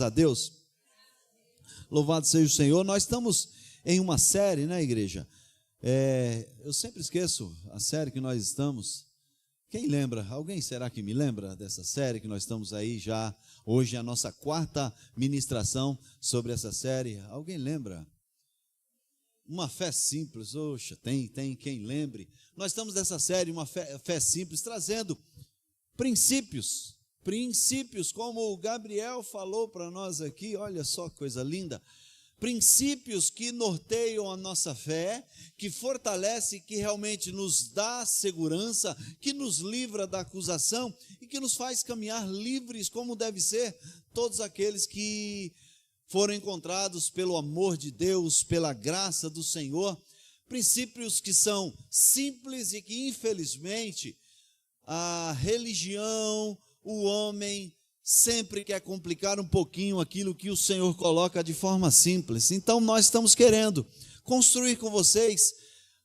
A Deus, louvado seja o Senhor. Nós estamos em uma série, né, igreja? Eu sempre esqueço a série que nós estamos. Quem lembra? Alguém será que me lembra dessa série que nós estamos aí já? Hoje é a nossa quarta ministração sobre essa série. Alguém lembra? Uma fé simples. Oxa, tem quem lembre. Nós estamos nessa série, uma fé simples, trazendo princípios, como o Gabriel falou para nós aqui. Olha só que coisa linda. Princípios que norteiam a nossa fé, que fortalece, que realmente nos dá segurança, que nos livra da acusação e que nos faz caminhar livres, como deve ser todos aqueles que foram encontrados pelo amor de Deus, pela graça do Senhor. Princípios que são simples e que, infelizmente, a religião, o homem sempre quer complicar um pouquinho aquilo que o Senhor coloca de forma simples. Então nós estamos querendo construir com vocês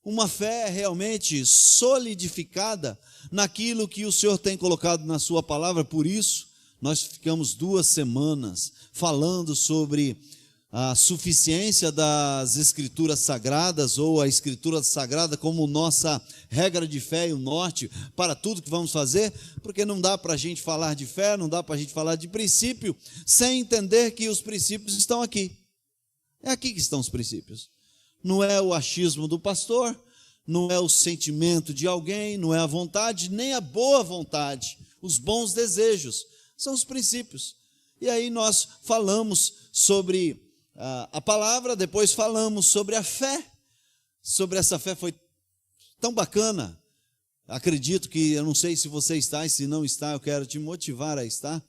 uma fé realmente solidificada naquilo que o Senhor tem colocado na sua palavra. Por isso nós ficamos 2 semanas falando sobre a suficiência das Escrituras Sagradas, ou a Escritura Sagrada como nossa regra de fé e o norte para tudo que vamos fazer, porque não dá para a gente falar de fé, não dá para a gente falar de princípio, sem entender que os princípios estão aqui. É aqui que estão os princípios. Não é o achismo do pastor, não é o sentimento de alguém, não é a vontade, nem a boa vontade, os bons desejos, são os princípios. E aí nós falamos sobre a palavra, depois falamos sobre a fé. Sobre essa fé foi tão bacana. Acredito que, eu não sei se você está, e se não está, eu quero te motivar a estar.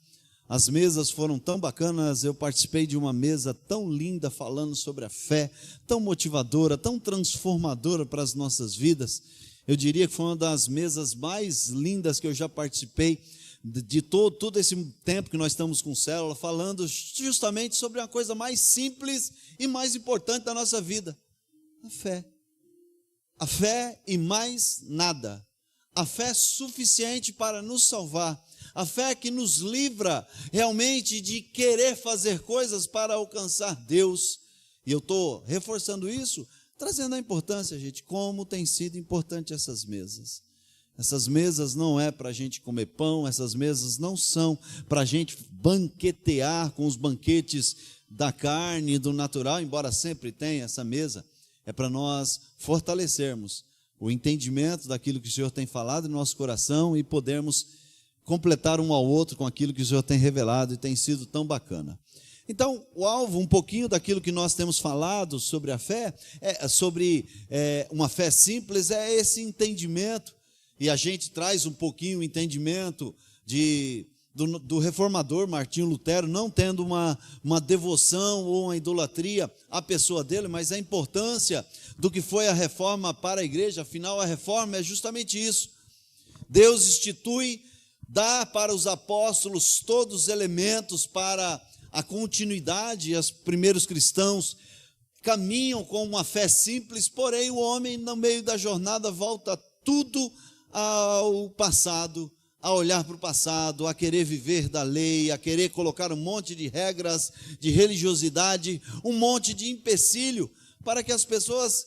As mesas foram tão bacanas, eu participei de uma mesa tão linda falando sobre a fé, tão motivadora, tão transformadora para as nossas vidas. Eu diria que foi uma das mesas mais lindas que eu já participei de todo esse tempo que nós estamos com célula, falando justamente sobre uma coisa mais simples e mais importante da nossa vida: a fé. A fé e mais nada. A fé suficiente para nos salvar. A fé que nos livra realmente de querer fazer coisas para alcançar Deus. E eu estou reforçando isso, trazendo a importância, gente, como tem sido importante essas mesas. Essas mesas não é para a gente comer pão, essas mesas não são para a gente banquetear com os banquetes da carne e do natural, embora sempre tenha essa mesa. É para nós fortalecermos o entendimento daquilo que o Senhor tem falado em nosso coração e podermos completar um ao outro com aquilo que o Senhor tem revelado, e tem sido tão bacana. Então, o alvo, um pouquinho daquilo que nós temos falado sobre a fé, sobre uma fé simples, é esse entendimento. E a gente traz um pouquinho o entendimento do reformador Martinho Lutero, não tendo uma devoção ou uma idolatria à pessoa dele, mas a importância do que foi a reforma para a igreja. Afinal, a reforma é justamente isso. Deus institui, dá para os apóstolos todos os elementos para a continuidade, e os primeiros cristãos caminham com uma fé simples, porém o homem no meio da jornada volta tudo ao passado, a olhar para o passado, a querer viver da lei, a querer colocar um monte de regras, de religiosidade, um monte de empecilho, para que as pessoas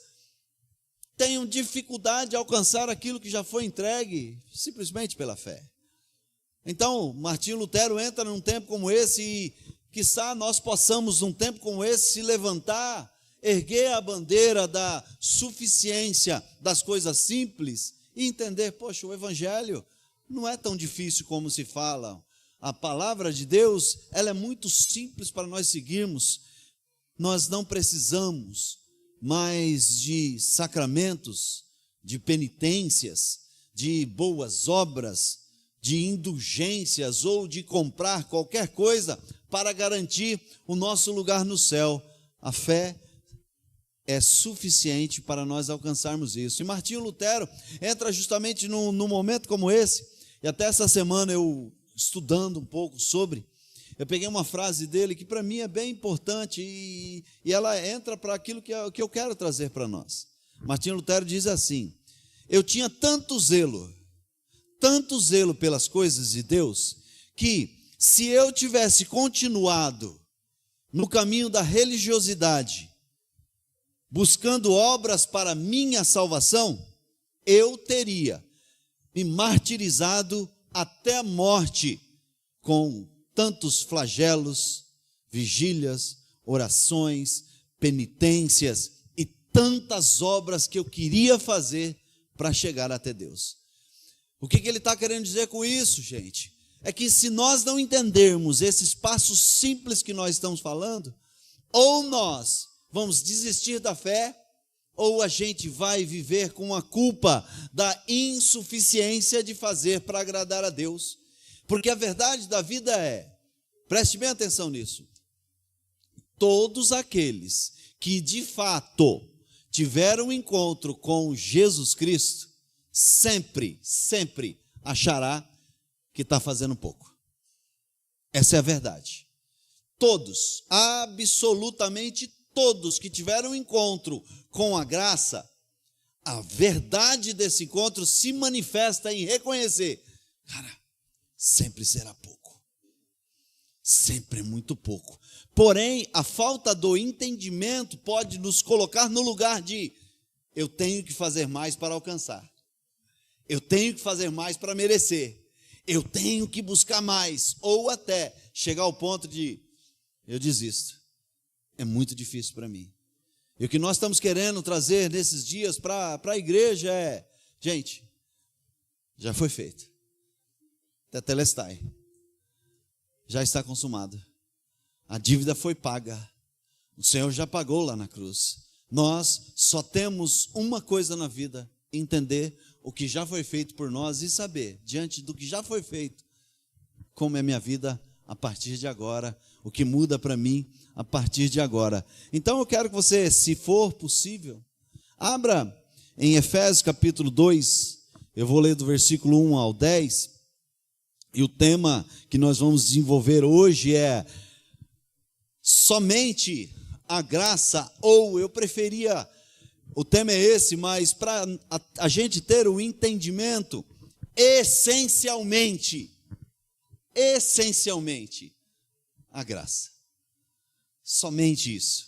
tenham dificuldade de alcançar aquilo que já foi entregue, simplesmente pela fé. Então, Martinho Lutero entra num tempo como esse, e quiçá nós possamos, num tempo como esse, se levantar, erguer a bandeira da suficiência das coisas simples, e entender, poxa, o evangelho não é tão difícil como se fala. A palavra de Deus, ela é muito simples para nós seguirmos. Nós não precisamos mais de sacramentos, de penitências, de boas obras, de indulgências ou de comprar qualquer coisa para garantir o nosso lugar no céu. A fé é suficiente para nós alcançarmos isso. E Martinho Lutero entra justamente num momento como esse, e até essa semana eu, estudando um pouco sobre, eu peguei uma frase dele que para mim é bem importante, e ela entra para aquilo que eu quero trazer para nós. Martinho Lutero diz assim: eu tinha tanto zelo pelas coisas de Deus, que se eu tivesse continuado no caminho da religiosidade, buscando obras para minha salvação, eu teria me martirizado até a morte com tantos flagelos, vigílias, orações, penitências e tantas obras que eu queria fazer para chegar até Deus. O que ele está querendo dizer com isso, gente? É que se nós não entendermos esses passos simples que nós estamos falando, ou nós vamos desistir da fé, ou a gente vai viver com a culpa da insuficiência de fazer para agradar a Deus. Porque a verdade da vida é, preste bem atenção nisso, todos aqueles que de fato tiveram um encontro com Jesus Cristo, sempre achará que está fazendo pouco. Essa é a verdade. Todos, absolutamente todos que tiveram um encontro com a graça, a verdade desse encontro se manifesta em reconhecer, cara, sempre será pouco, sempre é muito pouco. Porém, a falta do entendimento pode nos colocar no lugar de eu tenho que fazer mais para alcançar, eu tenho que fazer mais para merecer, eu tenho que buscar mais, ou até chegar ao ponto de eu desisto, é muito difícil para mim. E o que nós estamos querendo trazer nesses dias para a igreja é, gente, já foi feito, tetelestai, já está consumado, a dívida foi paga, o Senhor já pagou lá na cruz. Nós só temos uma coisa na vida, entender o que já foi feito por nós e saber, diante do que já foi feito, como é minha vida a partir de agora, o que muda para mim a partir de agora. Então eu quero que você, se for possível, abra em Efésios capítulo 2, eu vou ler do versículo 1 ao 10, e o tema que nós vamos desenvolver hoje é somente a graça, ou eu preferia, o tema é esse, mas para a gente ter o entendimento, essencialmente, a graça. Somente isso.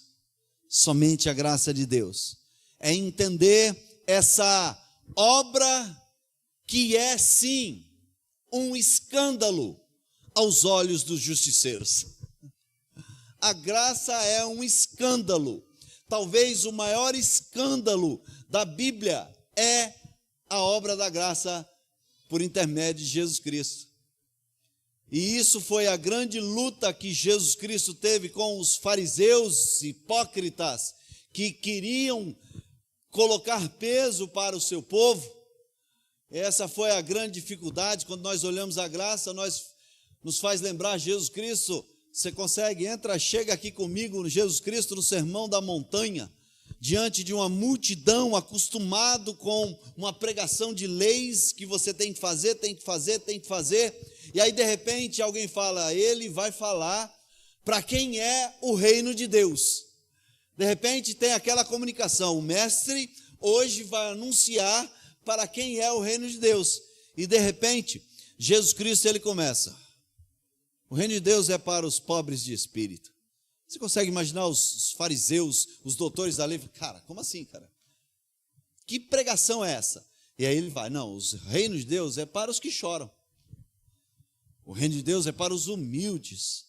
Somente a graça de Deus. É entender essa obra que é sim um escândalo aos olhos dos justiceiros. A graça é um escândalo. Talvez o maior escândalo da Bíblia é a obra da graça por intermédio de Jesus Cristo. E isso foi a grande luta que Jesus Cristo teve com os fariseus hipócritas, que queriam colocar peso para o seu povo. Essa foi a grande dificuldade. Quando nós olhamos a graça, nos faz lembrar Jesus Cristo. Você consegue, chega aqui comigo, Jesus Cristo no Sermão da Montanha, diante de uma multidão acostumado com uma pregação de leis que você tem que fazer, e aí de repente alguém fala, ele vai falar para quem é o reino de Deus. De repente tem aquela comunicação, o mestre hoje vai anunciar para quem é o reino de Deus, e de repente Jesus Cristo ele começa, o reino de Deus é para os pobres de espírito. Você consegue imaginar os fariseus, os doutores da lei? Cara, como assim, cara? Que pregação é essa? E aí ele vai, não, o reino de Deus é para os que choram. O reino de Deus é para os humildes.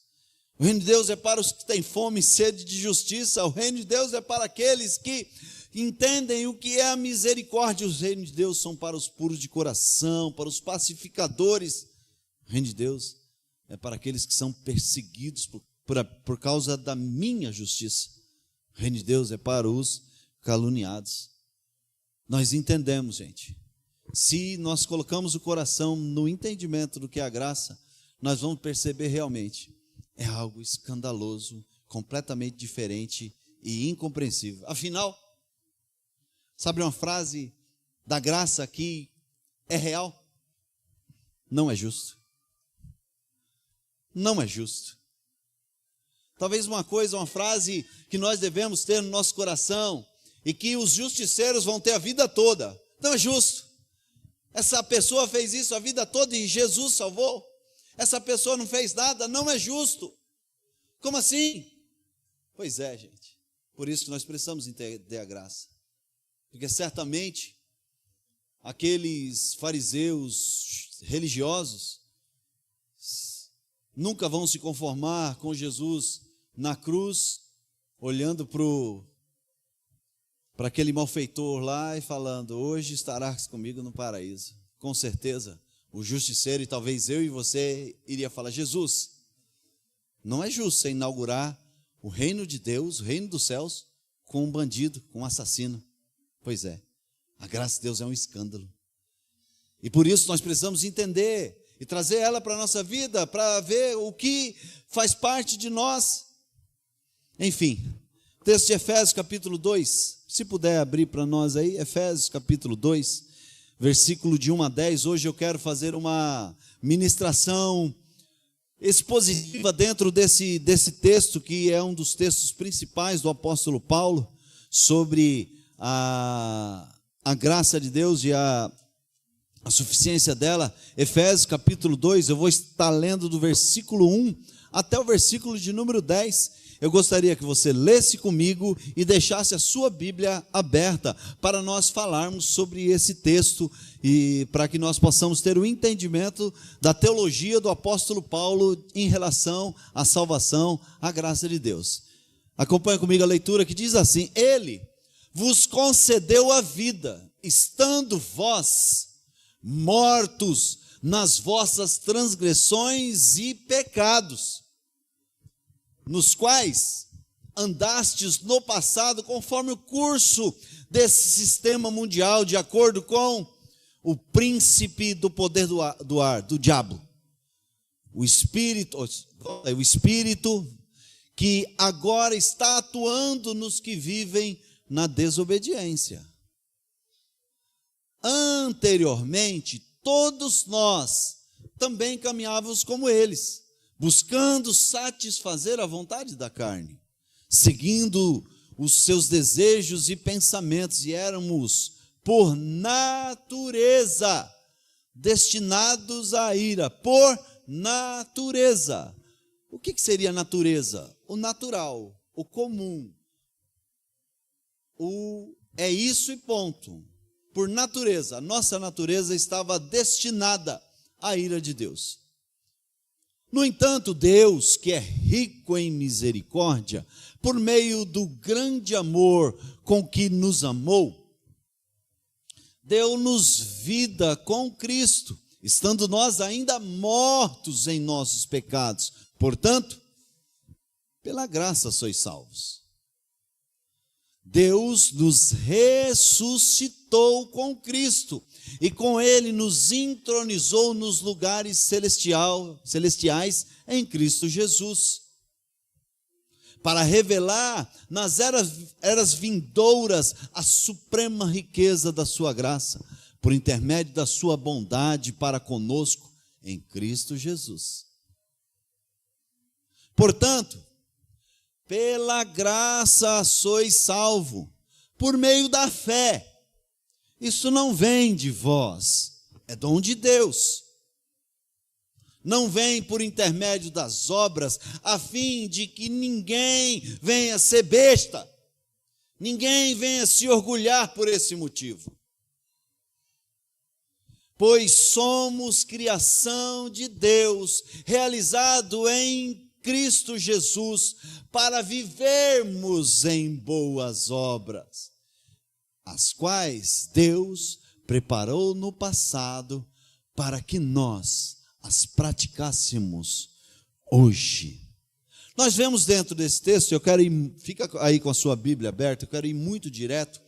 O reino de Deus é para os que têm fome e sede de justiça. O reino de Deus é para aqueles que entendem o que é a misericórdia. Os reinos de Deus são para os puros de coração, para os pacificadores. O reino de Deus é para aqueles que são perseguidos por causa da minha justiça. O reino de Deus é para os caluniados. Nós entendemos, gente. Se nós colocamos o coração no entendimento do que é a graça, nós vamos perceber realmente, é algo escandaloso, completamente diferente e incompreensível. Afinal, sabe uma frase da graça que é real? Não é justo. Não é justo. Talvez uma frase que nós devemos ter no nosso coração e que os justiceiros vão ter a vida toda. Não é justo. Essa pessoa fez isso a vida toda e Jesus salvou. Essa pessoa não fez nada, não é justo. Como assim? Pois é, gente. Por isso que nós precisamos entender a graça. Porque certamente aqueles fariseus religiosos nunca vão se conformar com Jesus na cruz, olhando para aquele malfeitor lá e falando: hoje estarás comigo no paraíso. Com certeza, o justiceiro, e talvez eu e você, iria falar: Jesus, não é justo você inaugurar o reino de Deus, o reino dos céus, com um bandido, com um assassino. Pois é, a graça de Deus é um escândalo. E por isso nós precisamos entender e trazer ela para a nossa vida, para ver o que faz parte de nós. Enfim, texto de Efésios capítulo 2, se puder abrir para nós aí, Efésios capítulo 2, versículo de 1 a 10, hoje eu quero fazer uma ministração expositiva dentro desse texto, que é um dos textos principais do apóstolo Paulo, sobre a graça de Deus e a suficiência dela. Efésios capítulo 2, eu vou estar lendo do versículo 1 até o versículo de número 10, eu gostaria que você lesse comigo e deixasse a sua Bíblia aberta para nós falarmos sobre esse texto e para que nós possamos ter o entendimento da teologia do apóstolo Paulo em relação à salvação, à graça de Deus. Acompanha comigo a leitura que diz assim: Ele vos concedeu a vida, estando vós mortos nas vossas transgressões e pecados, nos quais andastes no passado conforme o curso desse sistema mundial, de acordo com o príncipe do poder do ar, do diabo, o espírito que agora está atuando nos que vivem na desobediência. Anteriormente, todos nós também caminhávamos como eles, buscando satisfazer a vontade da carne, seguindo os seus desejos e pensamentos, e éramos, por natureza, destinados à ira, por natureza. O que seria natureza? O natural, o comum, é isso e ponto. Por natureza, a nossa natureza estava destinada à ira de Deus. No entanto, Deus, que é rico em misericórdia, por meio do grande amor com que nos amou, deu-nos vida com Cristo, estando nós ainda mortos em nossos pecados. Portanto, pela graça sois salvos. Deus nos ressuscitou com Cristo e com Ele nos entronizou nos lugares celestiais em Cristo Jesus, para revelar nas eras vindouras a suprema riqueza da sua graça, por intermédio da sua bondade para conosco em Cristo Jesus. Portanto, pela graça sois salvo, por meio da fé. Isso não vem de vós, é dom de Deus. Não vem por intermédio das obras, a fim de que ninguém venha ser besta, ninguém venha se orgulhar por esse motivo. Pois somos criação de Deus, realizado em Cristo Jesus, para vivermos em boas obras, as quais Deus preparou no passado para que nós as praticássemos hoje. Nós vemos dentro desse texto, fica aí com a sua Bíblia aberta, eu quero ir muito direto.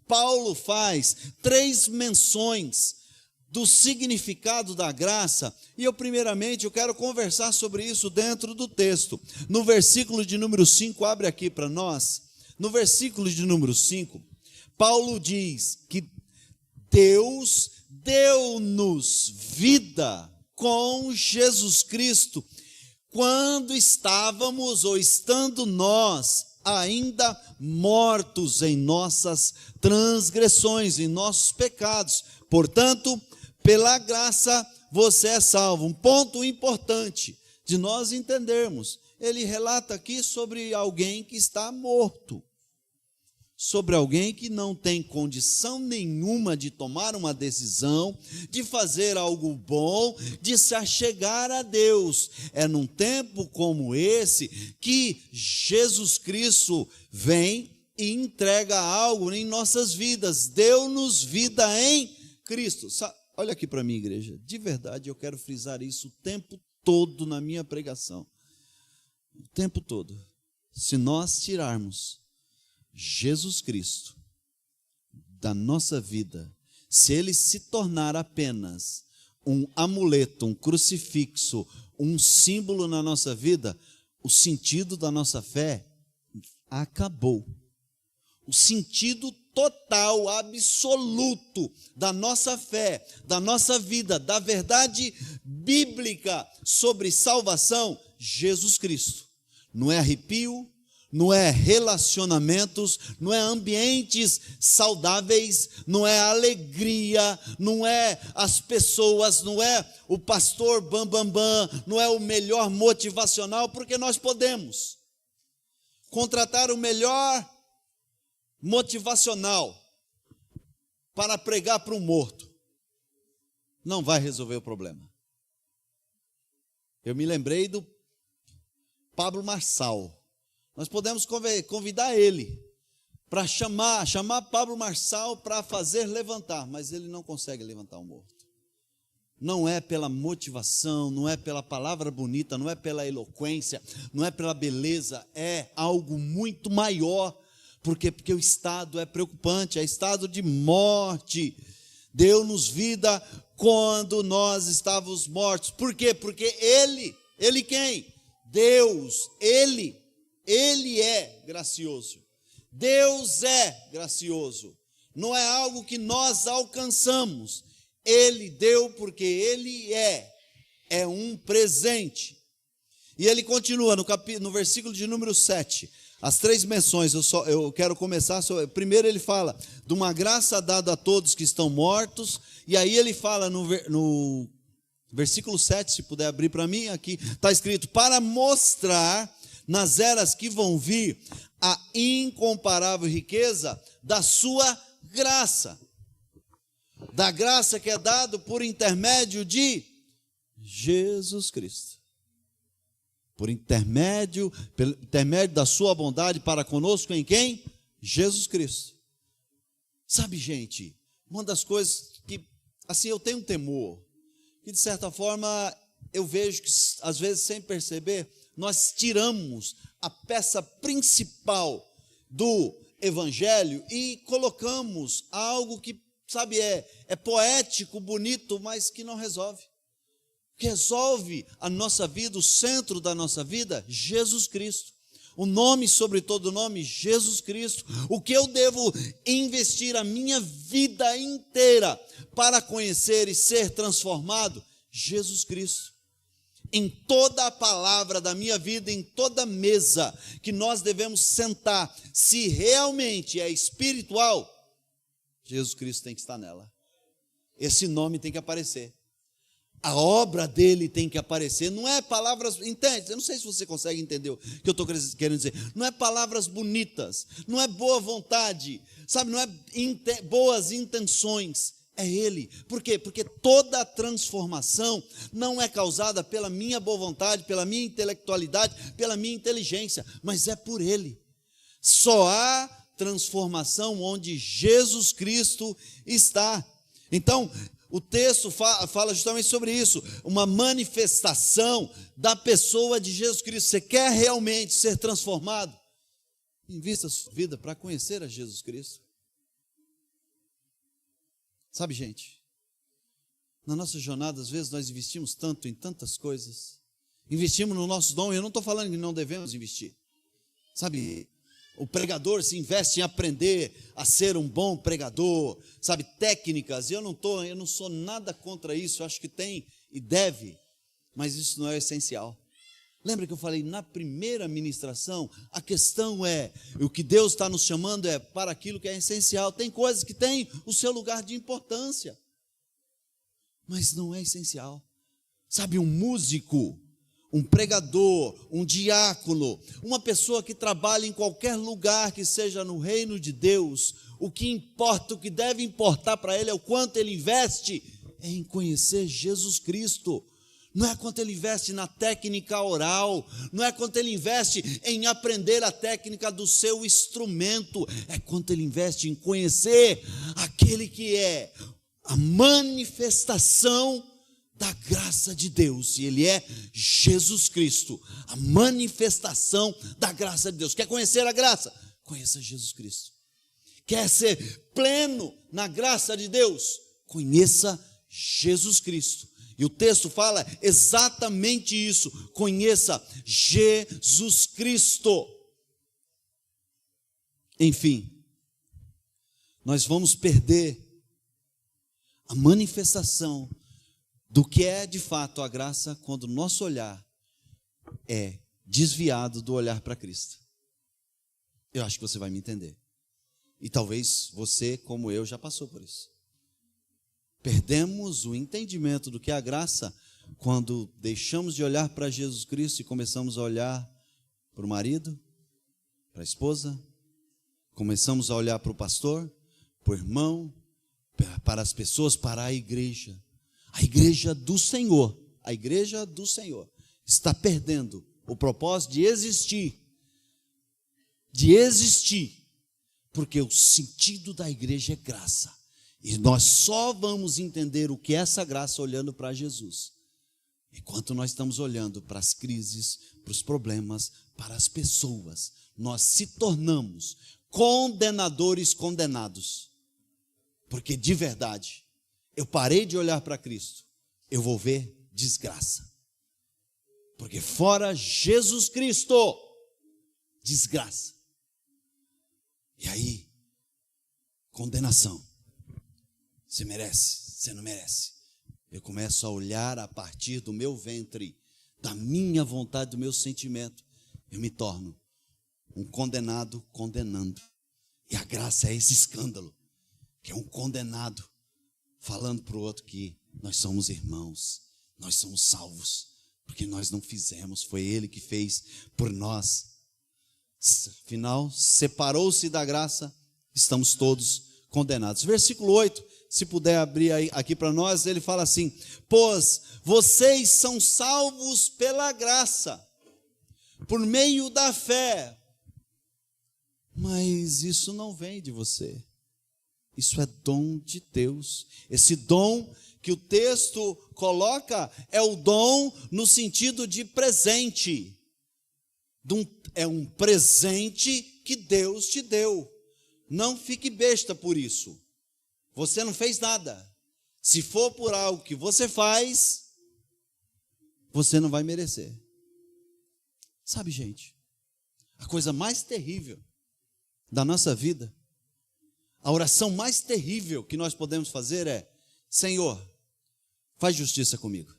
Paulo faz 3 menções do significado da graça, e primeiramente eu quero conversar sobre isso dentro do texto. No versículo de número 5, abre aqui para nós, no versículo de número 5, Paulo diz que Deus deu-nos vida com Jesus Cristo, quando estávamos, ou estando nós, ainda mortos em nossas transgressões, em nossos pecados. Portanto, pela graça você é salvo. Um ponto importante de nós entendermos: ele relata aqui sobre alguém que está morto, sobre alguém que não tem condição nenhuma de tomar uma decisão, de fazer algo bom, de se achegar a Deus. É num tempo como esse que Jesus Cristo vem e entrega algo em nossas vidas, deu-nos vida em Cristo. Olha aqui para mim, igreja, de verdade eu quero frisar isso o tempo todo na minha pregação, o tempo todo. Se nós tirarmos Jesus Cristo da nossa vida, se ele se tornar apenas um amuleto, um crucifixo, um símbolo na nossa vida, o sentido da nossa fé acabou. O sentido total, absoluto da nossa fé, da nossa vida, da verdade bíblica sobre salvação, Jesus Cristo. Não é arrepio, não é relacionamentos, não é ambientes saudáveis, não é alegria, não é as pessoas, não é o pastor bam, bam, bam, não é o melhor motivacional, porque nós podemos contratar o melhor motivacional para pregar para um morto. Não vai resolver o problema. Eu me lembrei do Pablo Marçal. Nós podemos convidar ele para chamar Pablo Marçal para fazer levantar, mas ele não consegue levantar um morto. Não é pela motivação, não é pela palavra bonita, não é pela eloquência, não é pela beleza, é algo muito maior. Porque o estado é preocupante, é estado de morte. Deu-nos vida quando nós estávamos mortos. Por quê? Porque ele quem? Deus, ele é gracioso. Deus é gracioso. Não é algo que nós alcançamos. Ele deu porque ele é um presente. E ele continua no versículo de número 7. As 3 menções, eu quero começar, primeiro ele fala de uma graça dada a todos que estão mortos, e aí ele fala no versículo 7, se puder abrir para mim, aqui está escrito, para mostrar nas eras que vão vir a incomparável riqueza da sua graça, da graça que é dado por intermédio de Jesus Cristo. Por intermédio da sua bondade para conosco em quem? Jesus Cristo. Sabe, gente, uma das coisas que, assim, eu tenho um temor, que de certa forma eu vejo que, às vezes, sem perceber, nós tiramos a peça principal do Evangelho e colocamos algo que, sabe, é poético, bonito, mas que não resolve. Resolve a nossa vida, o centro da nossa vida, Jesus Cristo. O nome sobre todo nome, Jesus Cristo. O que eu devo investir a minha vida inteira para conhecer e ser transformado? Jesus Cristo. Em toda a palavra da minha vida, em toda mesa que nós devemos sentar, se realmente é espiritual, Jesus Cristo tem que estar nela. Esse nome tem que aparecer. A obra dele tem que aparecer, não é palavras, entende? Eu não sei se você consegue entender o que eu estou querendo dizer. Não é palavras bonitas, não é boa vontade, sabe? Não é boas intenções, é ele. Por quê? Porque toda a transformação não é causada pela minha boa vontade, pela minha intelectualidade, pela minha inteligência, mas é por ele. Só há transformação onde Jesus Cristo está. Então, o texto fala justamente sobre isso, uma manifestação da pessoa de Jesus Cristo. Você quer realmente ser transformado? Invista a sua vida para conhecer a Jesus Cristo. Sabe, gente, na nossa jornada, às vezes nós investimos tanto em tantas coisas, investimos no nosso dom, e eu não estou falando que não devemos investir. Sabe, o pregador se investe em aprender a ser um bom pregador, sabe, técnicas, e eu não sou nada contra isso, eu acho que tem e deve, mas isso não é essencial. Lembra que eu falei na primeira ministração, a questão é, o que Deus está nos chamando é para aquilo que é essencial. Tem coisas que têm o seu lugar de importância, mas não é essencial. Sabe, um músico um pregador, um diácono, uma pessoa que trabalha em qualquer lugar que seja no reino de Deus, o que importa, o que deve importar para ele é o quanto ele investe em conhecer Jesus Cristo. Não é quanto ele investe na técnica oral, não é quanto ele investe em aprender a técnica do seu instrumento, é quanto ele investe em conhecer aquele que é a manifestação da graça de Deus, e ele é Jesus Cristo, a manifestação da graça de Deus. Quer conhecer a graça? Conheça Jesus Cristo. Quer ser pleno na graça de Deus? Conheça Jesus Cristo. E o texto fala exatamente isso: conheça Jesus Cristo. Enfim, nós vamos perder a manifestação do que é de fato a graça quando o nosso olhar é desviado do olhar para Cristo. Eu acho que você vai me entender. E talvez você, como eu, já passou por isso. Perdemos o entendimento do que é a graça quando deixamos de olhar para Jesus Cristo e começamos a olhar para o marido, para a esposa, começamos a olhar para o pastor, para o irmão, para as pessoas, para a igreja. A igreja do Senhor está perdendo o propósito de existir, porque o sentido da igreja é graça. E nós só vamos entender o que é essa graça olhando para Jesus. Enquanto nós estamos olhando para as crises, para os problemas, para as pessoas, nós se tornamos condenadores condenados. Porque de verdade, eu parei de olhar para Cristo, eu vou ver desgraça. Porque fora Jesus Cristo, desgraça. E aí, condenação. Você merece, você não merece. Eu começo a olhar a partir do meu ventre, da minha vontade, do meu sentimento. Eu me torno um condenado condenando. E a graça é esse escândalo, que é um condenado falando para o outro que nós somos irmãos, nós somos salvos, porque nós não fizemos, foi Ele que fez por nós. Afinal, separou-se da graça, estamos todos condenados. Versículo 8, se puder abrir aí, aqui para nós, ele fala assim: pois vocês são salvos pela graça, por meio da fé, mas isso não vem de você, isso é dom de Deus. Esse dom que o texto coloca é o dom no sentido de presente, é um presente que Deus te deu. Não fique besta por isso. Você não fez nada. Se for por algo que você faz, você não vai merecer. Sabe, gente, a coisa mais terrível da nossa vida, a oração mais terrível que nós podemos fazer é: Senhor, faz justiça comigo.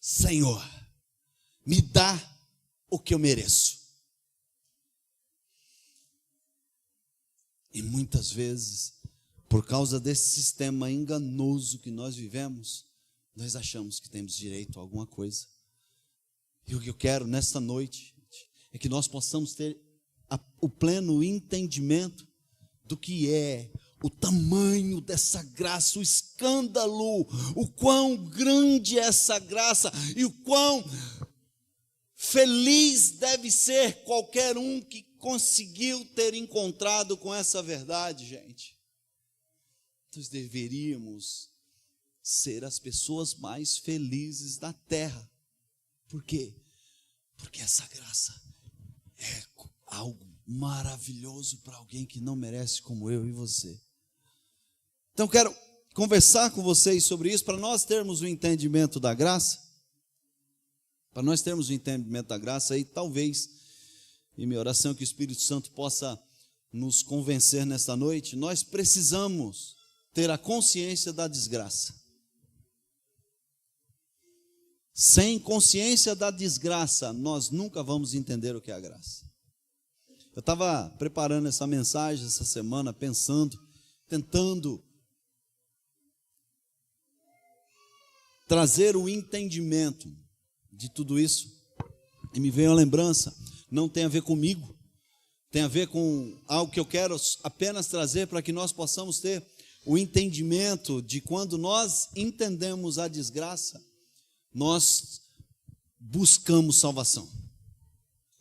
Senhor, me dá o que eu mereço. E muitas vezes, por causa desse sistema enganoso que nós vivemos, nós achamos que temos direito a alguma coisa. E o que eu quero nesta noite é que nós possamos ter o pleno entendimento do que é o tamanho dessa graça, o escândalo, o quão grande é essa graça e o quão feliz deve ser qualquer um que conseguiu ter encontrado com essa verdade, gente. Nós deveríamos ser as pessoas mais felizes da terra. Por quê? Porque essa graça é algo maravilhoso para alguém que não merece, como eu e você. Então quero conversar com vocês sobre isso, para nós termos o entendimento da graça. Para nós termos o entendimento da graça, e talvez, e minha oração é que o Espírito Santo possa nos convencer nesta noite, nós precisamos ter a consciência da desgraça. Sem consciência da desgraça, nós nunca vamos entender o que é a graça. Eu estava preparando essa mensagem essa semana, pensando, tentando trazer o entendimento de tudo isso. E me veio a lembrança, não tem a ver comigo, tem a ver com algo que eu quero apenas trazer para que nós possamos ter o entendimento de quando nós entendemos a desgraça, nós buscamos salvação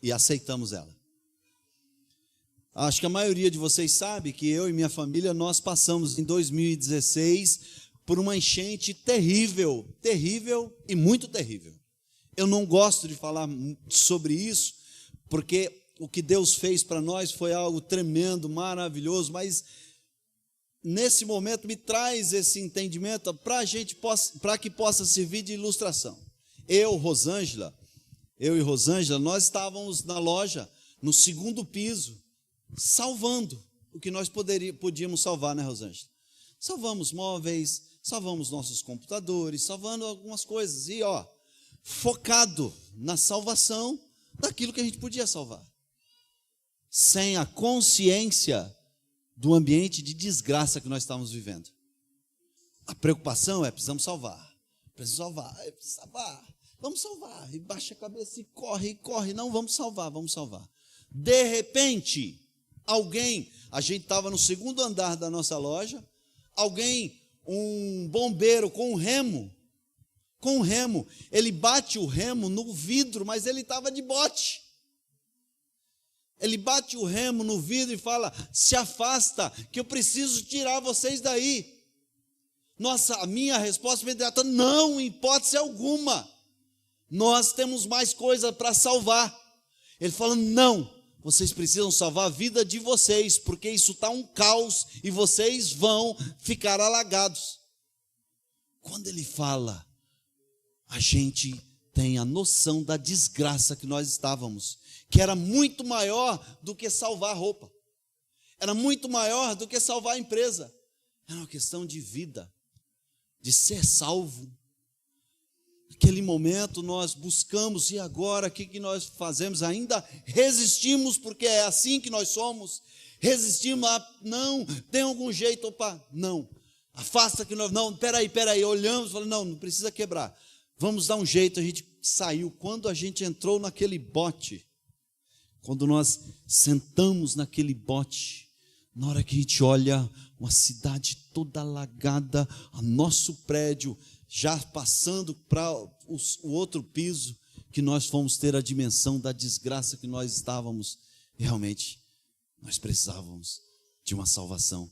e aceitamos ela. Acho que a maioria de vocês sabe que eu e minha família, nós passamos em 2016 por uma enchente terrível, terrível e muito terrível. Eu não gosto de falar sobre isso, porque o que Deus fez para nós foi algo tremendo, maravilhoso, mas nesse momento me traz esse entendimento para que possa servir de ilustração. Eu e Rosângela, nós estávamos na loja, no segundo piso, salvando o que nós podíamos salvar, né, Rosângela? Salvamos móveis, salvamos nossos computadores, salvando algumas coisas, e focado na salvação daquilo que a gente podia salvar, sem a consciência do ambiente de desgraça que nós estávamos vivendo. A preocupação é: precisamos salvar, vamos salvar, e baixa a cabeça e corre, não, vamos salvar. De repente, a gente estava no segundo andar da nossa loja, um bombeiro com um remo, ele bate o remo no vidro, mas ele estava de bote. Ele bate o remo no vidro e fala: se afasta, que eu preciso tirar vocês daí. A minha resposta imediata: não, em hipótese alguma, nós temos mais coisa para salvar. Ele fala: não, vocês precisam salvar a vida de vocês, porque isso está um caos e vocês vão ficar alagados. Quando ele fala, a gente tem a noção da desgraça que nós estávamos, que era muito maior do que salvar roupa, era muito maior do que salvar a empresa, era uma questão de vida, de ser salvo. Naquele momento nós buscamos, e agora o que nós fazemos? Ainda resistimos, porque é assim que nós somos, resistimos não, tem algum jeito, não, afasta que nós, não, peraí, olhamos, falamos: não precisa quebrar, vamos dar um jeito. A gente saiu. Quando a gente entrou naquele bote, quando nós sentamos naquele bote, na hora que a gente olha uma cidade toda alagada, a nosso prédio já passando para o outro piso, que nós fomos ter a dimensão da desgraça que nós estávamos. Realmente, nós precisávamos de uma salvação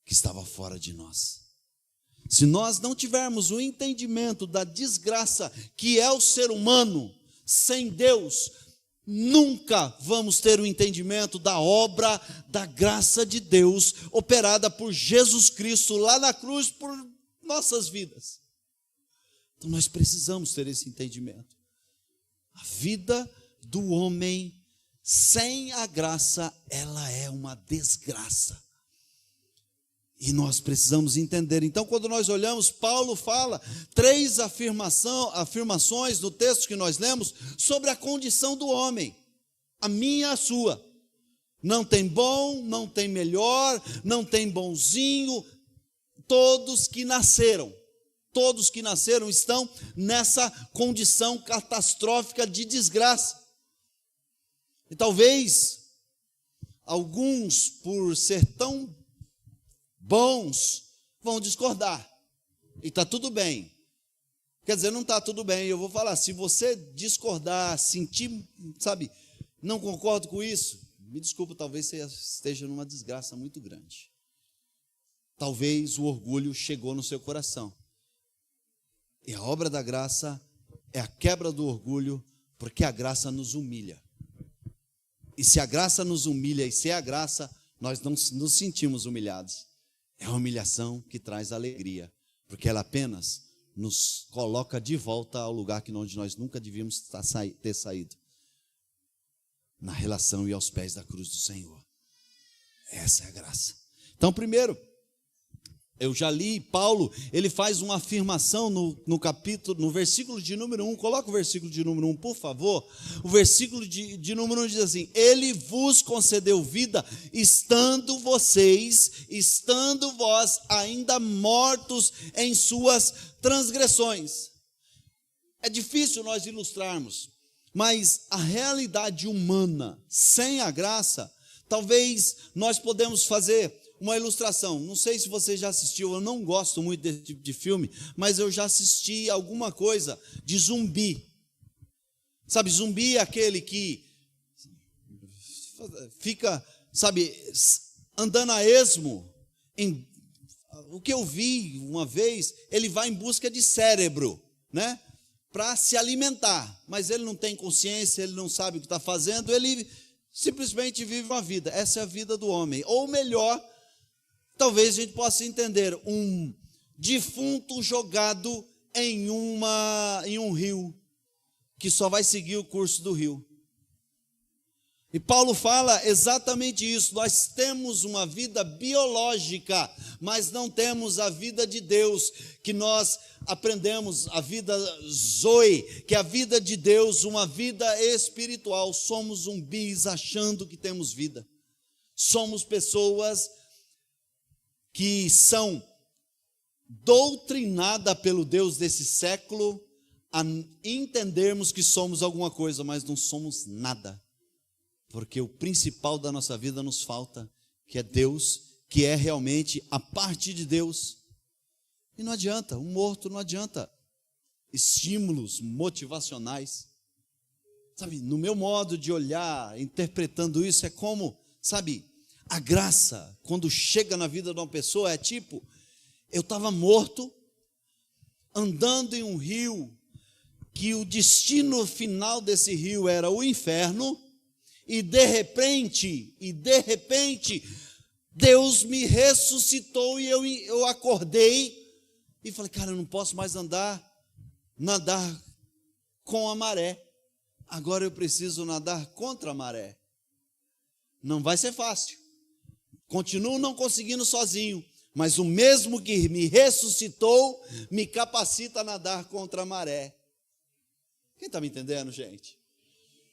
que estava fora de nós. Se nós não tivermos o entendimento da desgraça que é o ser humano sem Deus, nunca vamos ter o entendimento da obra da graça de Deus operada por Jesus Cristo lá na cruz por nossas vidas. Então nós precisamos ter esse entendimento. A vida do homem sem a graça, ela é uma desgraça. E nós precisamos entender. Então, quando nós olhamos, Paulo fala 3 afirmações no texto que nós lemos sobre a condição do homem, a minha e a sua. Não tem bom, não tem melhor, não tem bonzinho. Todos que nasceram estão nessa condição catastrófica de desgraça. E talvez alguns, por ser tão bons, vão discordar, e está tudo bem. Quer dizer, não está tudo bem. Eu vou falar: se você discordar, sentir, não concordo com isso, me desculpa, talvez você esteja numa desgraça muito grande. Talvez o orgulho chegou no seu coração, e a obra da graça é a quebra do orgulho, porque a graça nos humilha. E se a graça nos humilha, e se é a graça, nós não nos sentimos humilhados. É a humilhação que traz alegria, porque ela apenas nos coloca de volta ao lugar onde nós nunca devíamos ter saído, na relação e aos pés da cruz do Senhor. Essa é a graça. Então, primeiro, eu já li, Paulo, ele faz uma afirmação no versículo de número 1, coloca o versículo de número 1, por favor. O versículo de número 1 diz assim: ele vos concedeu vida, estando vós ainda mortos em suas transgressões. É difícil nós ilustrarmos, mas a realidade humana sem a graça, talvez nós podemos fazer uma ilustração. Não sei se você já assistiu, eu não gosto muito desse tipo de filme, mas eu já assisti alguma coisa de zumbi. Sabe, zumbi é aquele que fica, sabe, andando a esmo. O que eu vi uma vez, ele vai em busca de cérebro, né? Para se alimentar, mas ele não tem consciência, ele não sabe o que está fazendo, ele simplesmente vive uma vida. Essa é a vida do homem. Ou melhor, talvez a gente possa entender, um defunto jogado em um rio, que só vai seguir o curso do rio. E Paulo fala exatamente isso. Nós temos uma vida biológica, mas não temos a vida de Deus, que nós aprendemos, a vida Zoe, que é a vida de Deus, uma vida espiritual. Somos zumbis achando que temos vida. Somos pessoas que são doutrinadas pelo Deus desse século a entendermos que somos alguma coisa, mas não somos nada. Porque o principal da nossa vida nos falta, que é Deus, que é realmente a parte de Deus. E não adianta, um morto não adianta estímulos motivacionais. Sabe, no meu modo de olhar, interpretando isso, é como, sabe, a graça, quando chega na vida de uma pessoa, é tipo, eu estava morto, andando em um rio, que o destino final desse rio era o inferno, e de repente, Deus me ressuscitou e eu acordei e falei, cara, eu não posso mais nadar com a maré. Agora eu preciso nadar contra a maré. Não vai ser fácil. Continuo não conseguindo sozinho, mas o mesmo que me ressuscitou me capacita a nadar contra a maré. Quem está me entendendo, gente?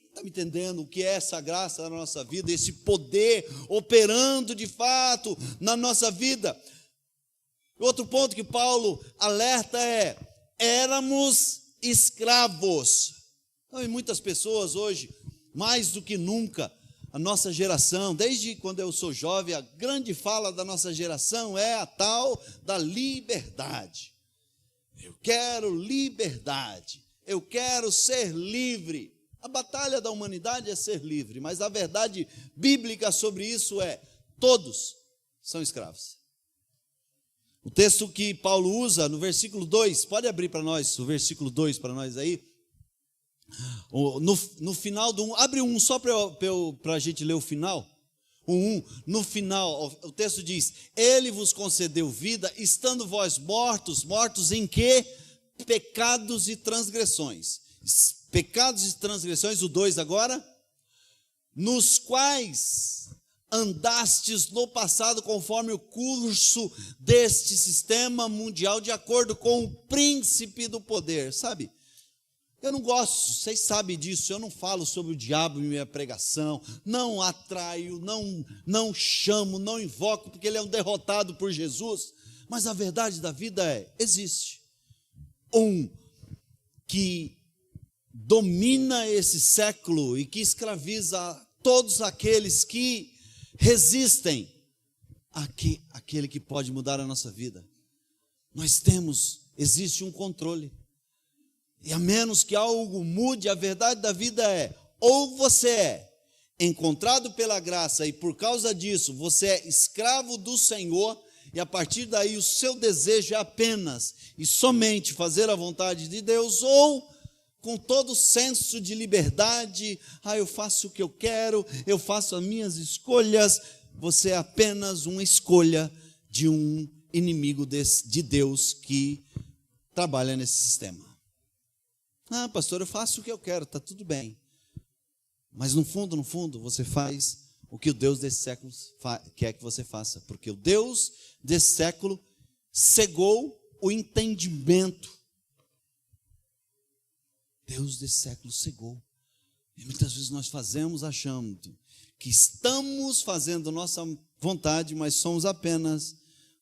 Está me entendendo o que é essa graça na nossa vida, esse poder operando de fato na nossa vida? Outro ponto que Paulo alerta é: éramos escravos. Então, e muitas pessoas hoje, mais do que nunca, a nossa geração, desde quando eu sou jovem, a grande fala da nossa geração é a tal da liberdade. Eu quero liberdade, eu quero ser livre. A batalha da humanidade é ser livre, mas a verdade bíblica sobre isso é: todos são escravos. O texto que Paulo usa no versículo 2, pode abrir para nós o versículo 2 para nós aí. No final do 1, abre o 1 só para a gente ler o final. O 1, no final, o texto diz: Ele vos concedeu vida, estando vós mortos em quê? Pecados e transgressões. Pecados e transgressões, o 2 agora, nos quais andastes no passado conforme o curso deste sistema mundial, de acordo com o príncipe do poder. Sabe, eu não gosto, vocês sabem disso, eu não falo sobre o diabo em minha pregação, não atraio, não chamo, não invoco, porque ele é um derrotado por Jesus. Mas a verdade da vida é: existe um que domina esse século e que escraviza todos aqueles que resistem àquele que pode mudar a nossa vida. Existe um controle. E a menos que algo mude, a verdade da vida é: ou você é encontrado pela graça e por causa disso você é escravo do Senhor, e a partir daí o seu desejo é apenas e somente fazer a vontade de Deus, ou com todo senso de liberdade, eu faço o que eu quero, eu faço as minhas escolhas. Você é apenas uma escolha de um inimigo de Deus que trabalha nesse sistema. Pastor, eu faço o que eu quero, está tudo bem. Mas no fundo, você faz o que o Deus desse século quer que você faça, porque o Deus desse século cegou o entendimento. Deus desse século cegou. E muitas vezes nós fazemos achando que estamos fazendo nossa vontade, mas somos apenas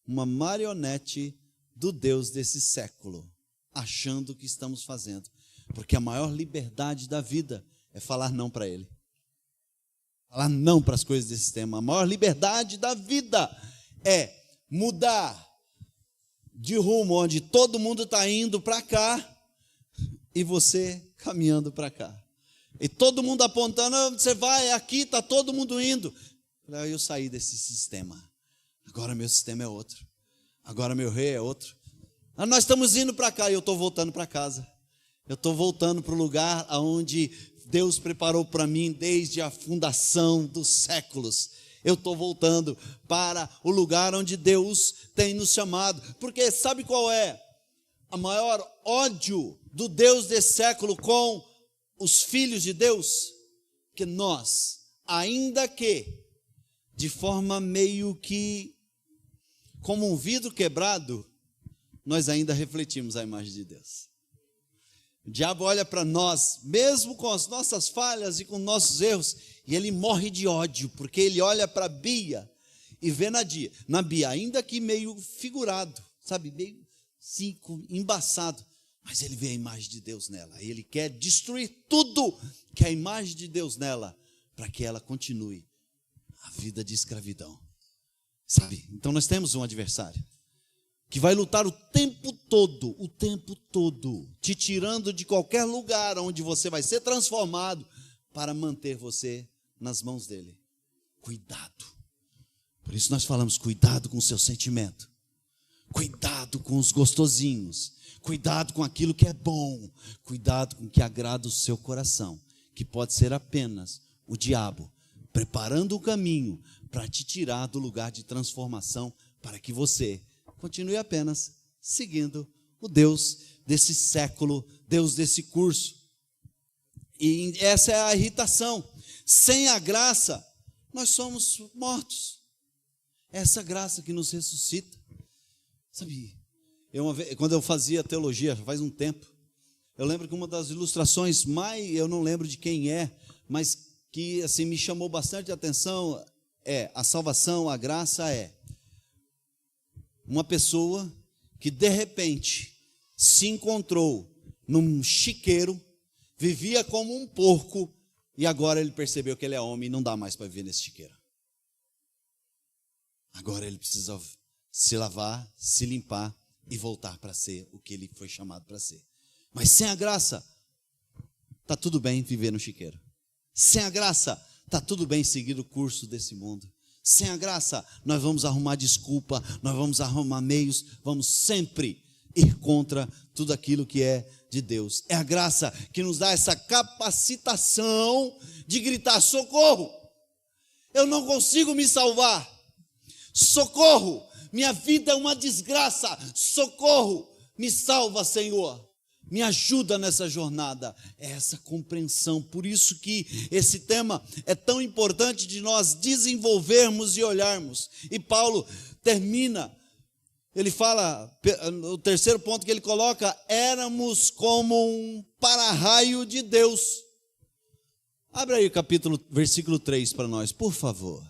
uma marionete do Deus desse século, achando que estamos fazendo. Porque a maior liberdade da vida é falar não para Ele. Falar não para as coisas desse sistema. A maior liberdade da vida é mudar de rumo onde todo mundo está indo para cá e você caminhando para cá. E todo mundo apontando, você vai, aqui está todo mundo indo. Aí eu saí desse sistema. Agora meu sistema é outro. Agora meu rei é outro. Nós estamos indo para cá e eu estou voltando para casa. Eu estou voltando para o lugar onde Deus preparou para mim desde a fundação dos séculos. Eu estou voltando para o lugar onde Deus tem nos chamado. Porque sabe qual é a maior ódio do Deus desse século com os filhos de Deus? Que nós, ainda que de forma meio que como um vidro quebrado, nós ainda refletimos a imagem de Deus. O diabo olha para nós, mesmo com as nossas falhas e com nossos erros, e ele morre de ódio, porque ele olha para Bia e vê na Bia, ainda que meio figurado, sabe, meio assim, embaçado, mas ele vê a imagem de Deus nela, e ele quer destruir tudo que é a imagem de Deus nela, para que ela continue a vida de escravidão, sabe? Então nós temos um adversário que vai lutar o tempo todo, te tirando de qualquer lugar onde você vai ser transformado, para manter você nas mãos dele. Cuidado. Por isso nós falamos, cuidado com o seu sentimento, cuidado com os gostosinhos, cuidado com aquilo que é bom, cuidado com o que agrada o seu coração, que pode ser apenas o diabo preparando o caminho para te tirar do lugar de transformação, para que você continue apenas seguindo o Deus desse século, Deus desse curso. E essa é a irritação. Sem a graça, nós somos mortos. Essa graça que nos ressuscita. Sabe, quando eu fazia teologia, faz um tempo, eu lembro que uma das ilustrações eu não lembro de quem é, mas que assim, me chamou bastante atenção, a salvação, a graça uma pessoa que de repente se encontrou num chiqueiro, vivia como um porco, e agora ele percebeu que ele é homem e não dá mais para viver nesse chiqueiro. Agora ele precisa se lavar, se limpar e voltar para ser o que ele foi chamado para ser. Mas sem a graça, está tudo bem viver no chiqueiro. Sem a graça, está tudo bem seguir o curso desse mundo. Sem a graça, nós vamos arrumar desculpa, nós vamos arrumar meios, vamos sempre ir contra tudo aquilo que é de Deus. É a graça que nos dá essa capacitação de gritar: socorro, eu não consigo me salvar, socorro, minha vida é uma desgraça, socorro, me salva, Senhor. Me ajuda nessa jornada, é essa compreensão. Por isso que esse tema é tão importante de nós desenvolvermos e olharmos. E Paulo termina, ele fala, o terceiro ponto que ele coloca, éramos como um para-raio de Deus. Abre aí o versículo 3 para nós, por favor.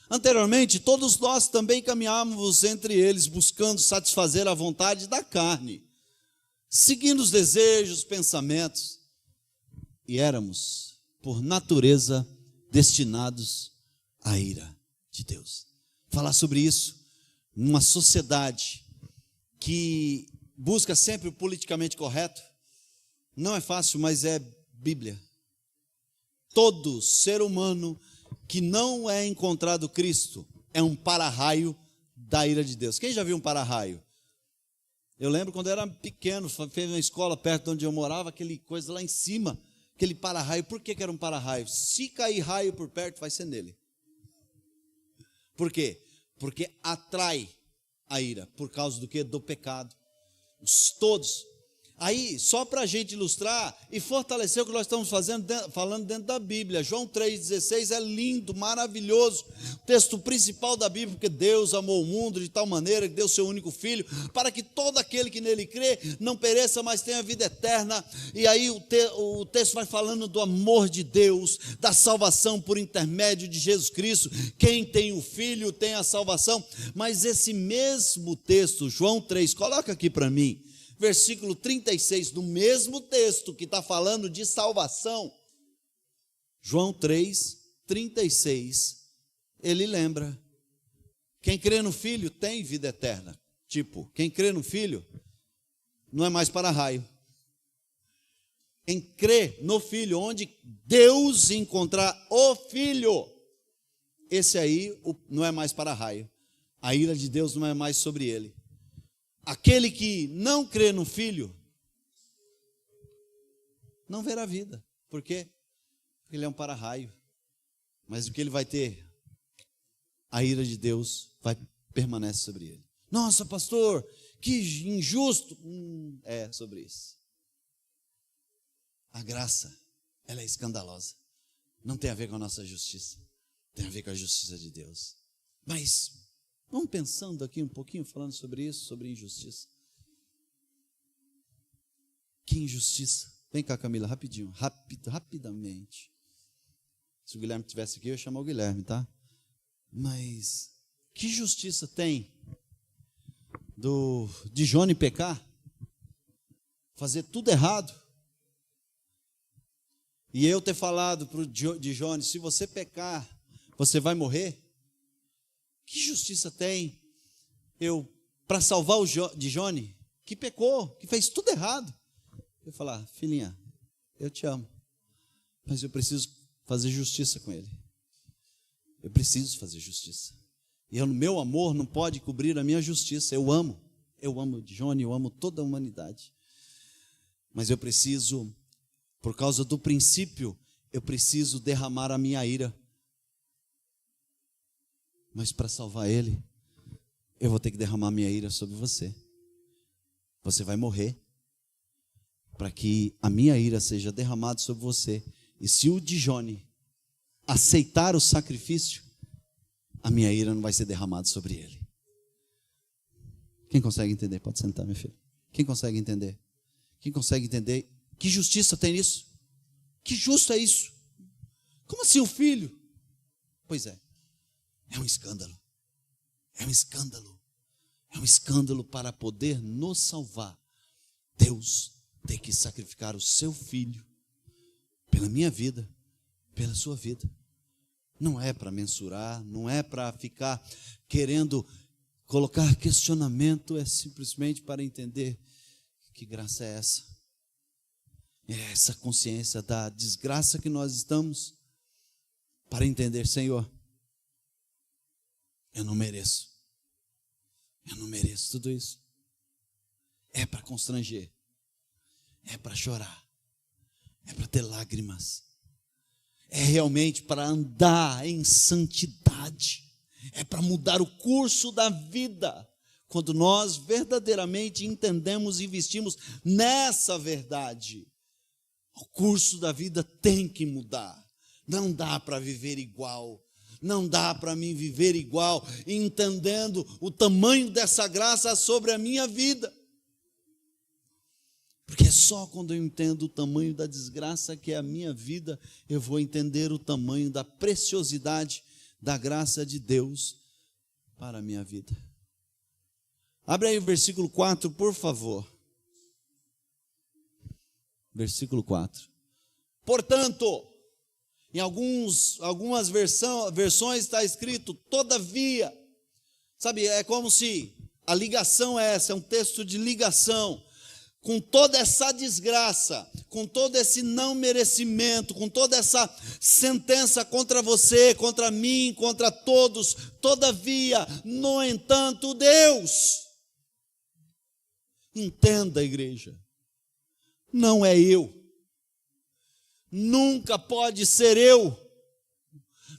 Anteriormente, todos nós também caminhávamos entre eles, buscando satisfazer a vontade da carne, seguindo os desejos, pensamentos, e éramos, por natureza, destinados à ira de Deus. Falar sobre isso numa sociedade que busca sempre o politicamente correto, não é fácil, mas é Bíblia. Todo ser humano que não é encontrado Cristo é um para-raio da ira de Deus. Quem já viu um para-raio? Eu lembro quando eu era pequeno, fez uma escola perto de onde eu morava, aquele coisa lá em cima, aquele para-raio. Por que era um para-raio? Se cair raio por perto, vai ser nele. Por quê? Porque atrai a ira. Por causa do quê? Do pecado. Todos. Aí, só para a gente ilustrar e fortalecer o que nós estamos falando dentro da Bíblia, João 3,16 é lindo, maravilhoso, o texto principal da Bíblia, porque Deus amou o mundo de tal maneira que deu seu único filho, para que todo aquele que nele crê não pereça, mas tenha vida eterna. E aí o texto vai falando do amor de Deus, da salvação por intermédio de Jesus Cristo. Quem tem o filho tem a salvação. Mas esse mesmo texto, João 3, coloca aqui para mim, versículo 36, no mesmo texto que está falando de salvação, João 3, 36, ele lembra: quem crê no Filho tem vida eterna. Tipo, quem crê no Filho não é mais para raio. Quem crê no Filho, onde Deus encontrar o Filho, esse aí não é mais para raio. A ira de Deus não é mais sobre ele. Aquele que não crê no Filho não verá vida. Por quê? Porque ele é um para-raio. Mas o que ele vai ter? A ira de Deus vai permanecer sobre ele. Nossa, pastor, que injusto. É sobre isso. A graça, ela é escandalosa. Não tem a ver com a nossa justiça. Tem a ver com a justiça de Deus. Mas vamos pensando aqui um pouquinho, falando sobre isso, sobre injustiça. Que injustiça. Vem cá, Camila, rapidinho, rapidamente. Se o Guilherme estivesse aqui, eu ia chamar o Guilherme, tá? Mas que justiça tem de Johnny pecar, fazer tudo errado, e eu ter falado de Johnny: se você pecar, você vai morrer? Que justiça tem eu, para salvar de Johnny, que pecou, que fez tudo errado, eu falar: filhinha, eu te amo, mas eu preciso fazer justiça com ele. Eu preciso fazer justiça. E o meu amor não pode cobrir a minha justiça. Eu amo Johnny, eu amo toda a humanidade. Mas eu preciso, por causa do princípio, eu preciso derramar a minha ira. Mas para salvar ele, eu vou ter que derramar minha ira sobre você. Você vai morrer, para que a minha ira seja derramada sobre você. E se o Johnny aceitar o sacrifício, a minha ira não vai ser derramada sobre ele. Quem consegue entender? Pode sentar, minha filha. Quem consegue entender? Quem consegue entender? Que justiça tem nisso? Que justo é isso? Como assim o filho? Pois é. É um escândalo. É um escândalo. É um escândalo. Para poder nos salvar, Deus tem que sacrificar o seu filho pela minha vida, pela sua vida. Não é para mensurar, não é para ficar querendo colocar questionamento, é simplesmente para entender que graça é essa. É essa consciência da desgraça que nós estamos, para entender: Senhor, eu não mereço tudo isso. É para constranger, é para chorar, é para ter lágrimas, é realmente para andar em santidade, é para mudar o curso da vida, quando nós verdadeiramente entendemos e investimos nessa verdade. O curso da vida tem que mudar. Não dá para viver igual. Não dá para mim viver igual, entendendo o tamanho dessa graça sobre a minha vida. Porque é só quando eu entendo o tamanho da desgraça que é a minha vida, eu vou entender o tamanho da preciosidade da graça de Deus para a minha vida. Abre aí o versículo 4, por favor. Versículo 4. Portanto, em algumas versões está escrito todavia. Sabe, é como se a ligação é essa, é um texto de ligação. Com toda essa desgraça, com todo esse não merecimento, com toda essa sentença contra você, contra mim, contra todos, todavia, no entanto, Deus. Entenda, igreja, não é eu, nunca pode ser eu,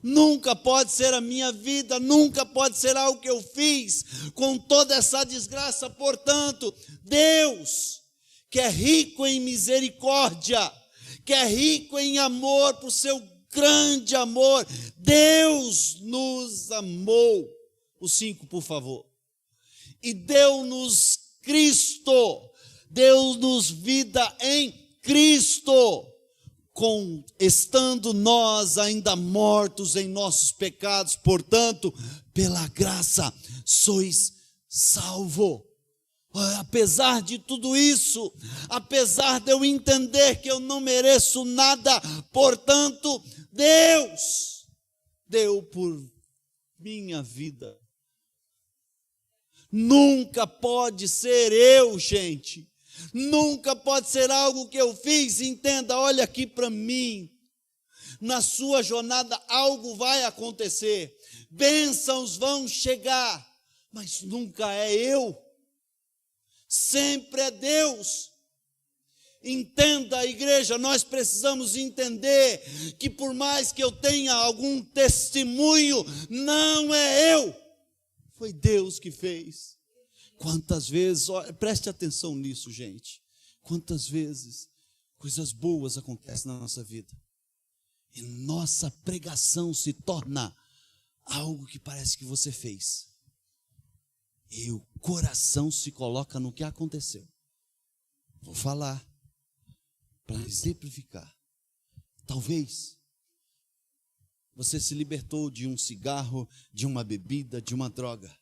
nunca pode ser a minha vida, nunca pode ser algo que eu fiz, com toda essa desgraça. Portanto, Deus, que é rico em misericórdia, que é rico em amor, por seu grande amor, Deus nos amou. O 5, por favor. E deu-nos Cristo, deu-nos vida em Cristo, estando nós ainda mortos em nossos pecados. Portanto, pela graça sois salvos. Apesar de tudo isso, apesar de eu entender que eu não mereço nada, portanto, Deus deu por minha vida. Nunca pode ser eu, gente. Nunca pode ser algo que eu fiz. Entenda, olha aqui para mim. Na sua jornada algo vai acontecer. Bênçãos vão chegar, mas nunca é eu. Sempre é Deus. Entenda, igreja, nós precisamos entender que por mais que eu tenha algum testemunho, não é eu. Foi Deus que fez. Quantas vezes, preste atenção nisso, gente. Quantas vezes coisas boas acontecem na nossa vida e nossa pregação se torna algo que parece que você fez. E o coração se coloca no que aconteceu. Vou falar para exemplificar. Talvez você se libertou de um cigarro, de uma bebida, de uma droga.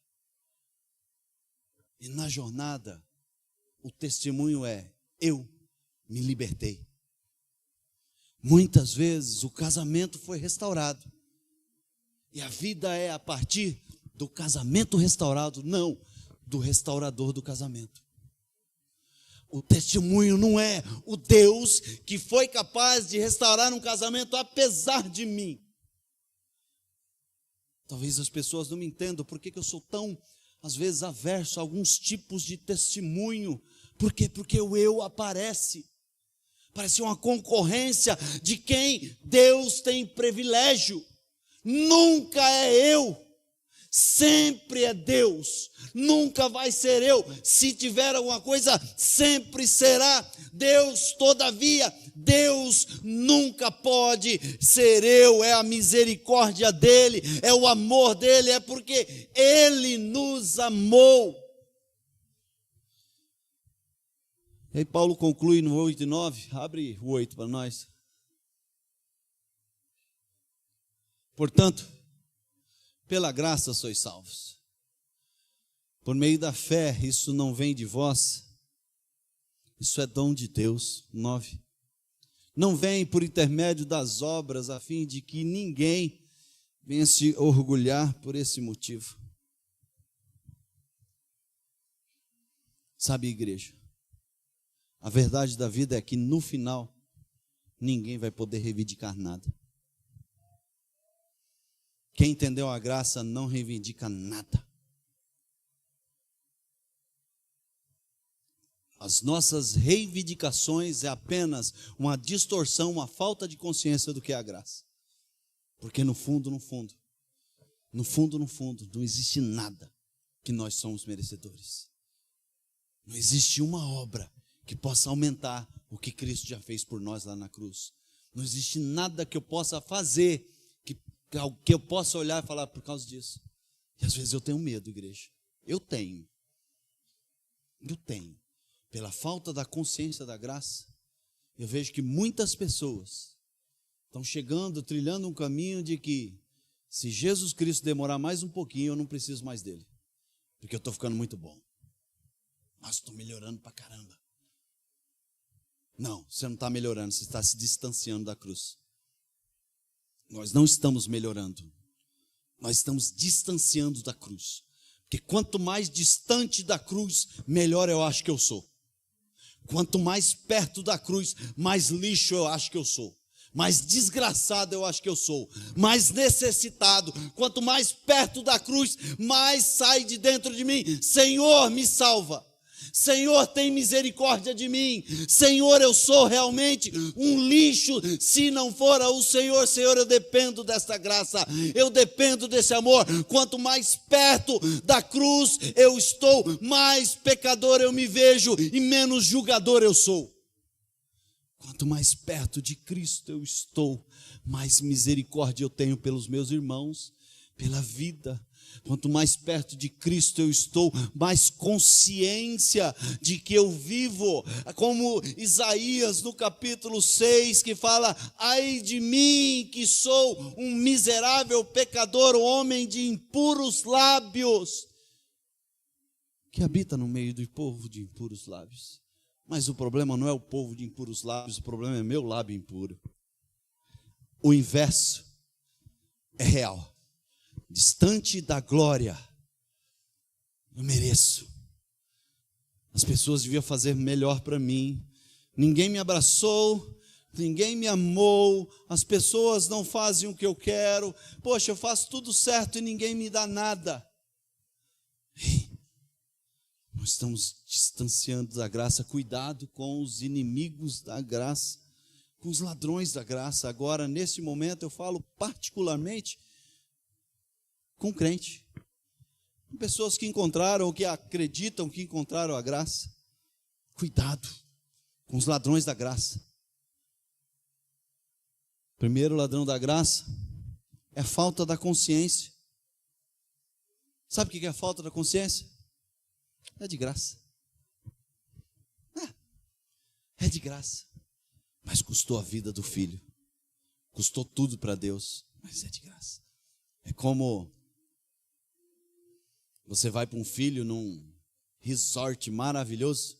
E na jornada, o testemunho é: eu me libertei. Muitas vezes o casamento foi restaurado. E a vida é a partir do casamento restaurado, não do restaurador do casamento. O testemunho não é o Deus que foi capaz de restaurar um casamento apesar de mim. Talvez as pessoas não me entendam por que eu sou tão, às vezes, averso a alguns tipos de testemunho. Por quê? Porque o eu aparece. Parece uma concorrência de quem Deus tem privilégio. Nunca é eu. Sempre é Deus, nunca vai ser eu. Se tiver alguma coisa, sempre será Deus. Todavia, Deus nunca pode ser eu. É a misericórdia dele, é o amor dele, é porque ele nos amou. E aí Paulo conclui no 8 e 9, abre o 8 para nós. Portanto, pela graça sois salvos, por meio da fé. Isso não vem de vós, isso é dom de Deus. 9. Não vem por intermédio das obras, a fim de que ninguém venha se orgulhar por esse motivo. Sabe, igreja, a verdade da vida é que no final ninguém vai poder reivindicar nada. Quem entendeu a graça não reivindica nada. As nossas reivindicações é apenas uma distorção, uma falta de consciência do que é a graça. Porque no fundo, não existe nada que nós somos merecedores. Não existe uma obra que possa aumentar o que Cristo já fez por nós lá na cruz. Não existe nada que eu possa fazer que eu possa olhar e falar por causa disso. E às vezes eu tenho medo, igreja. Eu tenho. Pela falta da consciência da graça, eu vejo que muitas pessoas estão chegando, trilhando um caminho de que se Jesus Cristo demorar mais um pouquinho, eu não preciso mais dele. Porque eu estou ficando muito bom. Mas estou melhorando pra caramba. Não, você não está melhorando, você está se distanciando da cruz. Nós não estamos melhorando, nós estamos distanciando da cruz. Porque quanto mais distante da cruz, melhor eu acho que eu sou. Quanto mais perto da cruz, mais lixo eu acho que eu sou. Mais desgraçado eu acho que eu sou. Mais necessitado. Quanto mais perto da cruz, mais sai de dentro de mim: Senhor, me salva. Senhor, tem misericórdia de mim. Senhor, eu sou realmente um lixo. Se não for o Senhor, Senhor, eu dependo desta graça, eu dependo desse amor. Quanto mais perto da cruz eu estou, mais pecador eu me vejo e menos julgador eu sou. Quanto mais perto de Cristo eu estou, mais misericórdia eu tenho pelos meus irmãos, pela vida. Quanto mais perto de Cristo eu estou, mais consciência de que eu vivo, como Isaías no capítulo 6, que fala: ai de mim que sou um miserável pecador, homem de impuros lábios. que habita no meio do povo de impuros lábios. Mas o problema não é o povo de impuros lábios, o problema é meu lábio impuro. O inverso é real. Distante da glória, eu mereço. As pessoas deviam fazer melhor para mim. Ninguém me abraçou, ninguém me amou, as pessoas não fazem o que eu quero. Poxa, eu faço tudo certo e ninguém me dá nada. Ei, nós estamos distanciando da graça. Cuidado com os inimigos da graça, com os ladrões da graça. Agora, nesse momento, eu falo particularmente com crente. Com pessoas que encontraram ou que acreditam que encontraram a graça. Cuidado com os ladrões da graça. Primeiro ladrão da graça é a falta da consciência. Sabe o que é a falta da consciência? É de graça. É de graça. Mas custou a vida do filho. Custou tudo para Deus, mas é de graça. É como você vai para um filho num resort maravilhoso.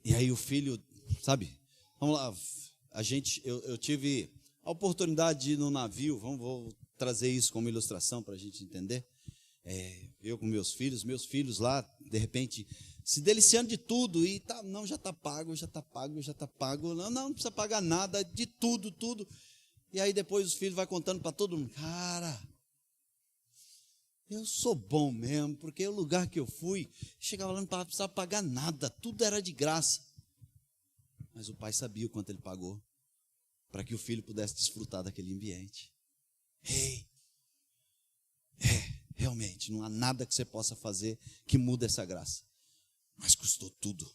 E aí o filho, sabe? Vamos lá, eu tive a oportunidade de ir no navio. Vou trazer isso como ilustração para a gente entender. Eu com meus filhos lá, de repente, se deliciando de tudo, e tá, não, já está pago, não precisa pagar nada, de tudo. E aí depois os filhos vão contando para todo mundo, cara, eu sou bom mesmo, porque o lugar que eu fui, chegava lá, não precisava pagar nada, tudo era de graça. Mas o pai sabia o quanto ele pagou, para que o filho pudesse desfrutar daquele ambiente. Realmente, não há nada que você possa fazer que mude essa graça. Mas custou tudo.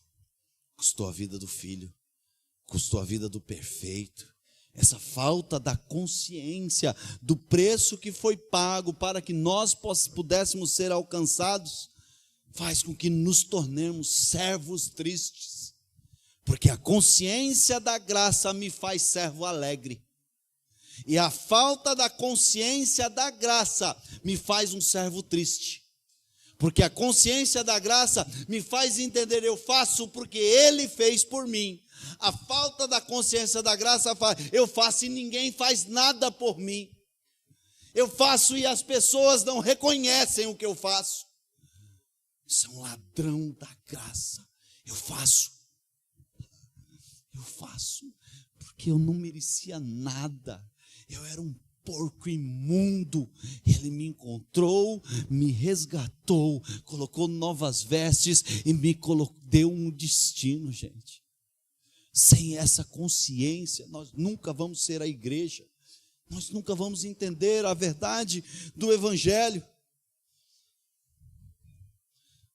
Custou a vida do filho. Custou a vida do perfeito. Essa falta da consciência do preço que foi pago para que nós pudéssemos ser alcançados, faz com que nos tornemos servos tristes. Porque a consciência da graça me faz servo alegre. E a falta da consciência da graça me faz um servo triste. Porque a consciência da graça me faz entender, eu faço porque Ele fez por mim. A falta da consciência da graça faz, eu faço e ninguém faz nada por mim. Eu faço e as pessoas não reconhecem o que eu faço. Isso é um ladrão da graça. Eu faço porque eu não merecia nada. Eu era um porco imundo. Ele me encontrou, me resgatou, colocou novas vestes e me deu um destino, gente. Sem essa consciência, nós nunca vamos ser a igreja. Nós nunca vamos entender a verdade do Evangelho.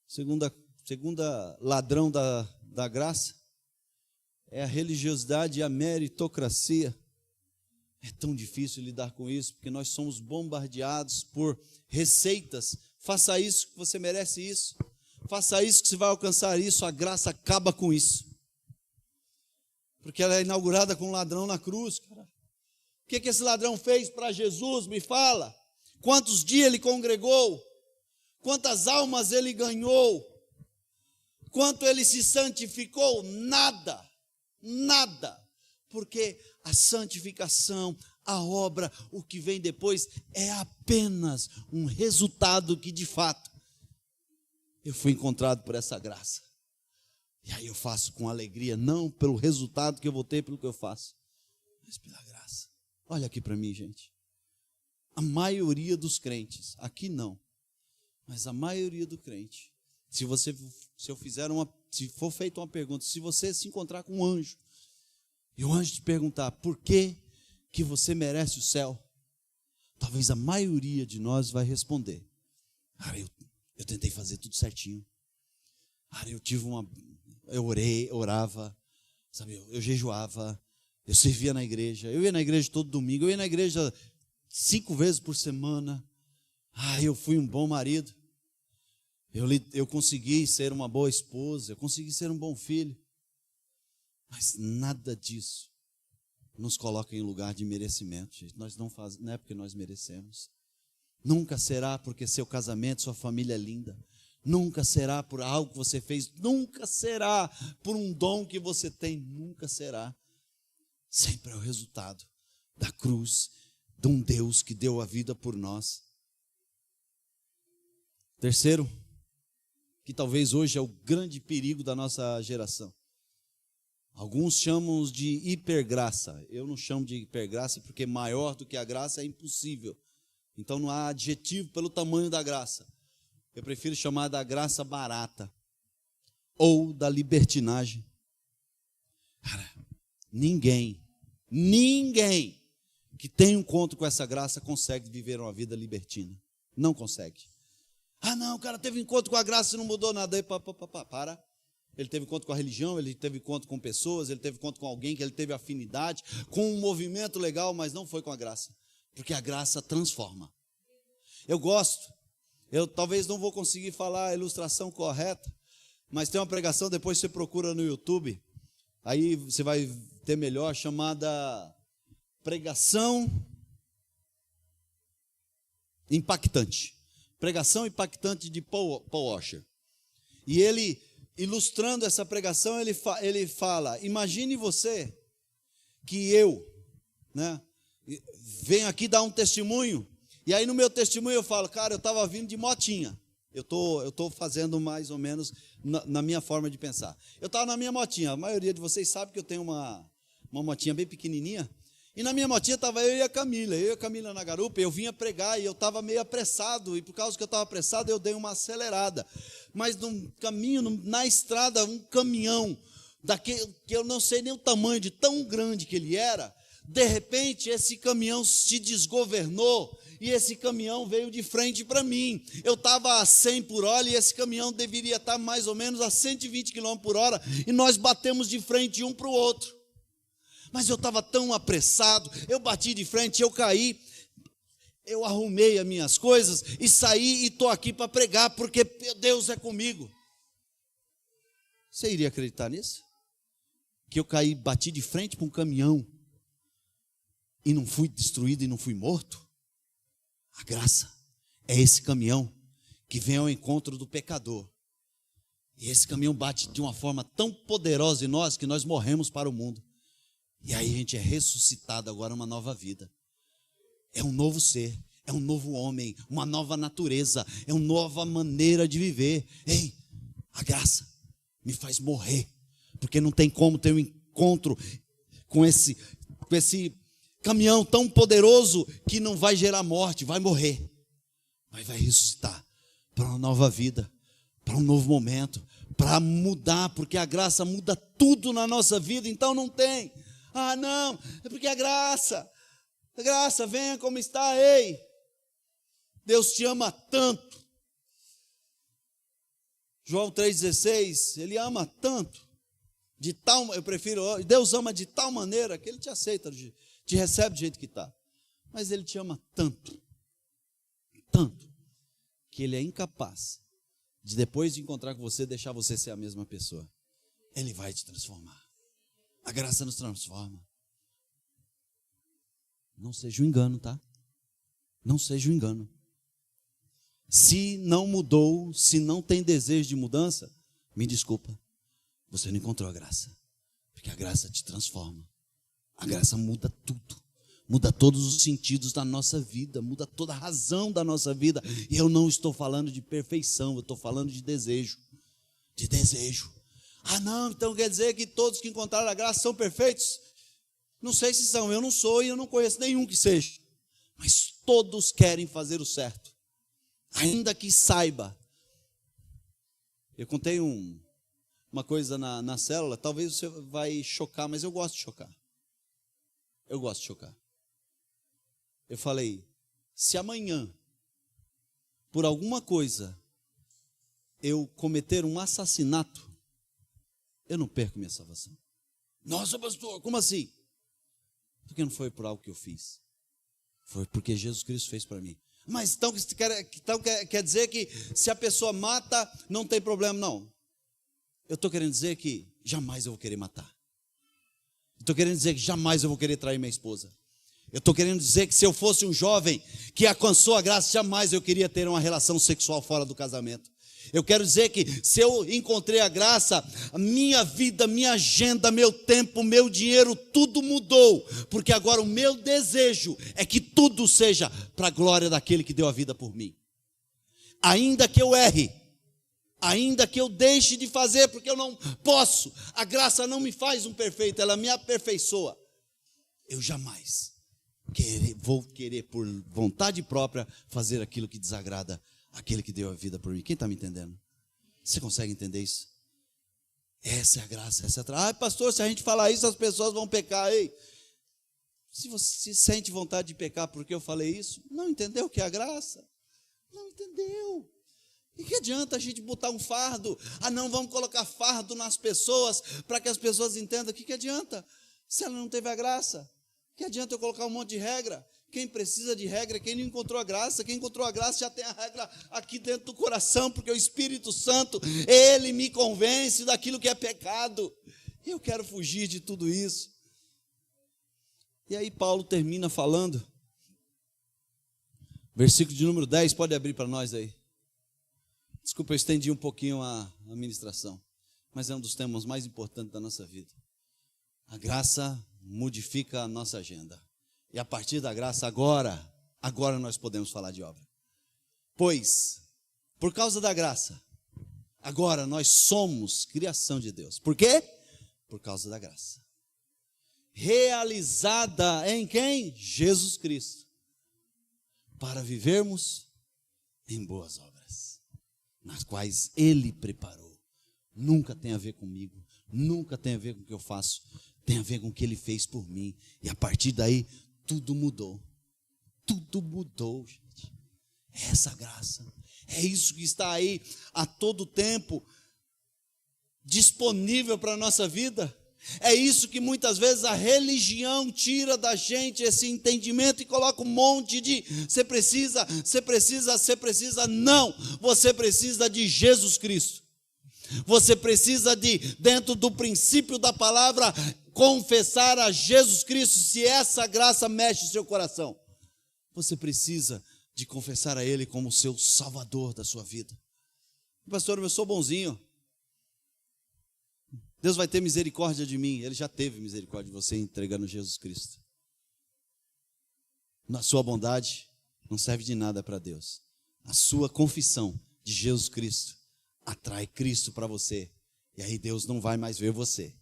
Segunda ladrão da graça é a religiosidade e a meritocracia. É tão difícil lidar com isso, porque nós somos bombardeados por receitas. Faça isso que você merece isso. Faça isso que você vai alcançar isso. A graça acaba com isso. Porque ela é inaugurada com um ladrão na cruz, cara. O que esse ladrão fez para Jesus? Me fala. Quantos dias ele congregou? Quantas almas ele ganhou? Quanto ele se santificou? Nada. Porque a santificação, a obra, o que vem depois é apenas um resultado que de fato eu fui encontrado por essa graça. E aí eu faço com alegria, não pelo resultado que eu vou ter pelo que eu faço, mas pela graça. Olha aqui para mim, gente. A maioria dos crentes, aqui não, mas a maioria do crente, se for feita uma pergunta, se você se encontrar com um anjo, e o anjo te perguntar, por que você merece o céu? Talvez a maioria de nós vai responder, cara, eu tentei fazer tudo certinho. Cara, eu orava, sabe, eu jejuava, eu servia na igreja, eu ia na igreja todo domingo, eu ia na igreja 5 vezes por semana. Eu fui um bom marido, eu consegui ser uma boa esposa, eu consegui ser um bom filho. Mas nada disso nos coloca em lugar de merecimento, gente. Não é porque nós merecemos. Nunca será porque seu casamento, sua família é linda. Nunca será por algo que você fez, nunca será por um dom que você tem, nunca será. Sempre é o resultado da cruz de um Deus que deu a vida por nós. Terceiro, que talvez hoje é o grande perigo da nossa geração. Alguns chamam de hipergraça. Eu não chamo de hipergraça porque maior do que a graça é impossível. Então não há adjetivo pelo tamanho da graça. Eu prefiro chamar da graça barata ou da libertinagem. Cara, ninguém que tem um encontro com essa graça consegue viver uma vida libertina. Não consegue. Ah não, o cara teve encontro com a graça e não mudou nada. Aí, para. Ele teve encontro com a religião, ele teve encontro com pessoas, ele teve encontro com alguém que ele teve afinidade, com um movimento legal, mas não foi com a graça. Porque a graça transforma. Eu gosto, eu talvez não vou conseguir falar a ilustração correta, mas tem uma pregação, depois você procura no YouTube, aí você vai ter melhor, chamada pregação impactante. Pregação impactante de Paul Washer. E ele, ilustrando essa pregação, ele fala, imagine você que eu, venho aqui dar um testemunho, e aí no meu testemunho eu falo, cara, eu estava vindo de motinha. Eu tô fazendo mais ou menos na minha forma de pensar. Eu estava na minha motinha, a maioria de vocês sabe que eu tenho uma motinha bem pequenininha, e na minha motinha estava eu e a Camila na garupa, eu vinha pregar e eu estava meio apressado, e por causa que eu estava apressado eu dei uma acelerada, mas num caminho, na estrada, um caminhão, daquele, que eu não sei nem o tamanho de tão grande que ele era, de repente esse caminhão se desgovernou, e esse caminhão veio de frente para mim, eu estava a 100 por hora, e esse caminhão deveria estar mais ou menos a 120 km por hora, e nós batemos de frente um para o outro. Mas eu estava tão apressado, eu bati de frente, eu caí, eu arrumei as minhas coisas e saí e estou aqui para pregar, porque Deus é comigo. Você iria acreditar nisso? Que eu caí, bati de frente para um caminhão e não fui destruído e não fui morto? A graça é esse caminhão que vem ao encontro do pecador. E esse caminhão bate de uma forma tão poderosa em nós que nós morremos para o mundo. E aí a gente é ressuscitado agora, uma nova vida. É um novo ser, é um novo homem, uma nova natureza, é uma nova maneira de viver. Ei, a graça me faz morrer, porque não tem como ter um encontro com esse caminhão tão poderoso que não vai gerar morte, vai morrer, mas vai ressuscitar para uma nova vida, para um novo momento, para mudar, porque a graça muda tudo na nossa vida. Então não tem, ah não, é porque a graça, venha como está. Ei, Deus te ama tanto. João 3,16, Ele ama tanto, Deus ama de tal maneira que Ele te aceita, te recebe do jeito que está, mas Ele te ama tanto, que Ele é incapaz de, depois de encontrar com você, deixar você ser a mesma pessoa. Ele vai te transformar. A graça nos transforma. Não seja um engano, tá? Não seja um engano. Se não mudou, se não tem desejo de mudança, me desculpa, você não encontrou a graça, porque a graça te transforma. A graça muda tudo, muda todos os sentidos da nossa vida, muda toda a razão da nossa vida. E eu não estou falando de perfeição, eu estou falando de desejo. Ah não, então quer dizer que todos que encontraram a graça são perfeitos? Não sei se são, eu não sou e eu não conheço nenhum que seja, mas todos querem fazer o certo, ainda que saiba. Eu contei uma coisa na célula, talvez você vai chocar, mas eu gosto de chocar. Eu falei, se amanhã, por alguma coisa, eu cometer um assassinato, eu não perco minha salvação. Nossa, pastor, como assim? Porque não foi por algo que eu fiz, foi porque Jesus Cristo fez para mim. Mas então quer dizer que se a pessoa mata, não tem problema? Não. Eu estou querendo dizer que jamais eu vou querer matar. Estou querendo dizer que jamais eu vou querer trair minha esposa. Eu estou querendo dizer que se eu fosse um jovem que alcançou a graça, jamais eu queria ter uma relação sexual fora do casamento. Eu quero dizer que se eu encontrei a graça, a minha vida, minha agenda, meu tempo, meu dinheiro, tudo mudou. Porque agora o meu desejo é que tudo seja para a glória daquele que deu a vida por mim. Ainda que eu erre, ainda que eu deixe de fazer, porque eu não posso, a graça não me faz um perfeito, ela me aperfeiçoa. Eu jamais vou querer por vontade própria fazer aquilo que desagrada aquele que deu a vida por mim. Quem está me entendendo? Você consegue entender isso? Essa é a graça, essa é a... pastor, se a gente falar isso, as pessoas vão pecar. Ei, se você sente vontade de pecar porque eu falei isso, não entendeu o que é a graça? Não entendeu. E que adianta a gente botar um fardo? Não, vamos colocar fardo nas pessoas para que as pessoas entendam. O que adianta? Se ela não teve a graça, que adianta eu colocar um monte de regra? Quem precisa de regra é quem não encontrou a graça. Quem encontrou a graça já tem a regra aqui dentro do coração, porque o Espírito Santo, ele me convence daquilo que é pecado. E eu quero fugir de tudo isso. E aí Paulo termina falando, versículo de número 10, pode abrir para nós aí. Desculpa, eu estendi um pouquinho a ministração, mas é um dos temas mais importantes da nossa vida. A graça modifica a nossa agenda. E a partir da graça, agora nós podemos falar de obra. Pois, por causa da graça, agora nós somos criação de Deus. Por quê? Por causa da graça. Realizada em quem? Jesus Cristo. Para vivermos em boas obras, nas quais Ele preparou. Nunca tem a ver comigo, nunca tem a ver com o que eu faço, tem a ver com o que Ele fez por mim. E a partir daí, tudo mudou. Tudo mudou, gente. É essa graça. É isso que está aí a todo tempo disponível para a nossa vida. É isso que muitas vezes a religião tira da gente, esse entendimento, e coloca um monte de você precisa. Não, você precisa de Jesus Cristo. Você precisa de, dentro do princípio da palavra, confessar a Jesus Cristo. Se essa graça mexe o seu coração, você precisa de confessar a Ele como seu Salvador da sua vida. Pastor, eu sou bonzinho, Deus vai ter misericórdia de mim. Ele já teve misericórdia de você entregando Jesus Cristo. Na sua bondade não serve de nada para Deus. A sua confissão de Jesus Cristo atrai Cristo para você. E aí Deus não vai mais ver você.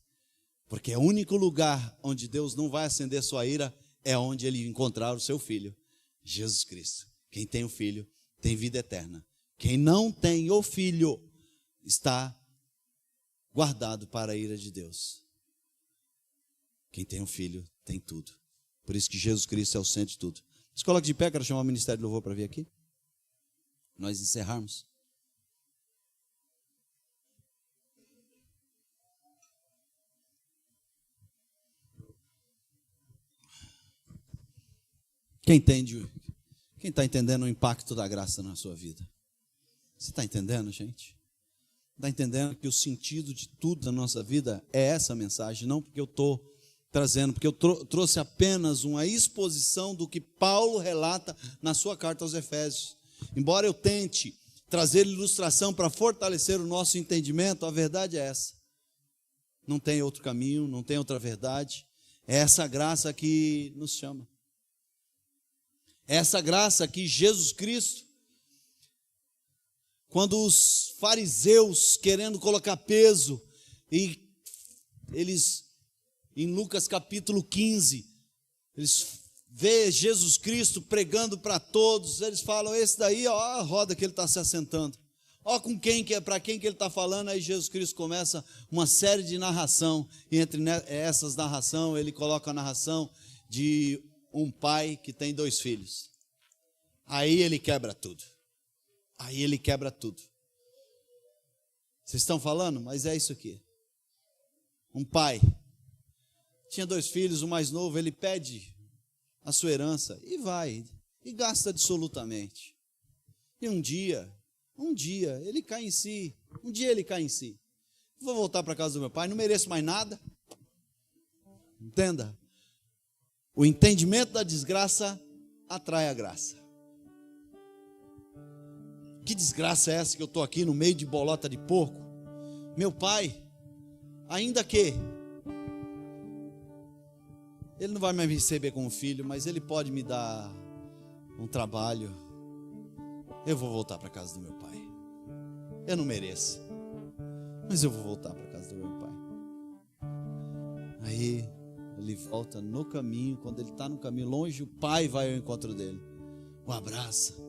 Porque o único lugar onde Deus não vai acender sua ira é onde Ele encontrar o seu Filho, Jesus Cristo. Quem tem o Filho tem vida eterna. Quem não tem o Filho está guardado para a ira de Deus. Quem tem um filho tem tudo. Por isso que Jesus Cristo é o centro de tudo. Se coloque de pé, quero chamar o Ministério do Louvor para vir aqui. Nós encerrarmos. Quem está entendendo o impacto da graça na sua vida? Você está entendendo, gente? Está entendendo que o sentido de tudo da nossa vida é essa mensagem, não porque eu estou trazendo, porque eu trouxe apenas uma exposição do que Paulo relata na sua carta aos Efésios. Embora eu tente trazer ilustração para fortalecer o nosso entendimento, a verdade é essa. Não tem outro caminho, não tem outra verdade. É essa graça que nos chama. É essa graça que Jesus Cristo, quando os fariseus querendo colocar peso, e eles, em Lucas capítulo 15, eles vê Jesus Cristo pregando para todos, eles falam, esse daí, ó, a roda que ele está se assentando, ó, com quem que é, para quem que ele está falando. Aí Jesus Cristo começa uma série de narração, e entre essas narrações, ele coloca a narração de um pai que tem 2 filhos. Aí ele quebra tudo. Aí ele quebra tudo. Vocês estão falando? Mas é isso aqui. Um pai tinha 2 filhos, o mais novo, ele pede a sua herança e vai, e gasta absolutamente. E um dia ele cai em si. Vou voltar para casa do meu pai, não mereço mais nada. Entenda. O entendimento da desgraça atrai a graça. Que desgraça é essa que eu estou aqui no meio de bolota de porco? Meu pai, ainda que ele não vai me receber como filho, mas ele pode me dar um trabalho. Eu vou voltar para a casa do meu pai. Eu não mereço, mas eu vou voltar para a casa do meu pai. Aí ele volta no caminho. Quando ele está no caminho, longe, o pai vai ao encontro dele, o abraça.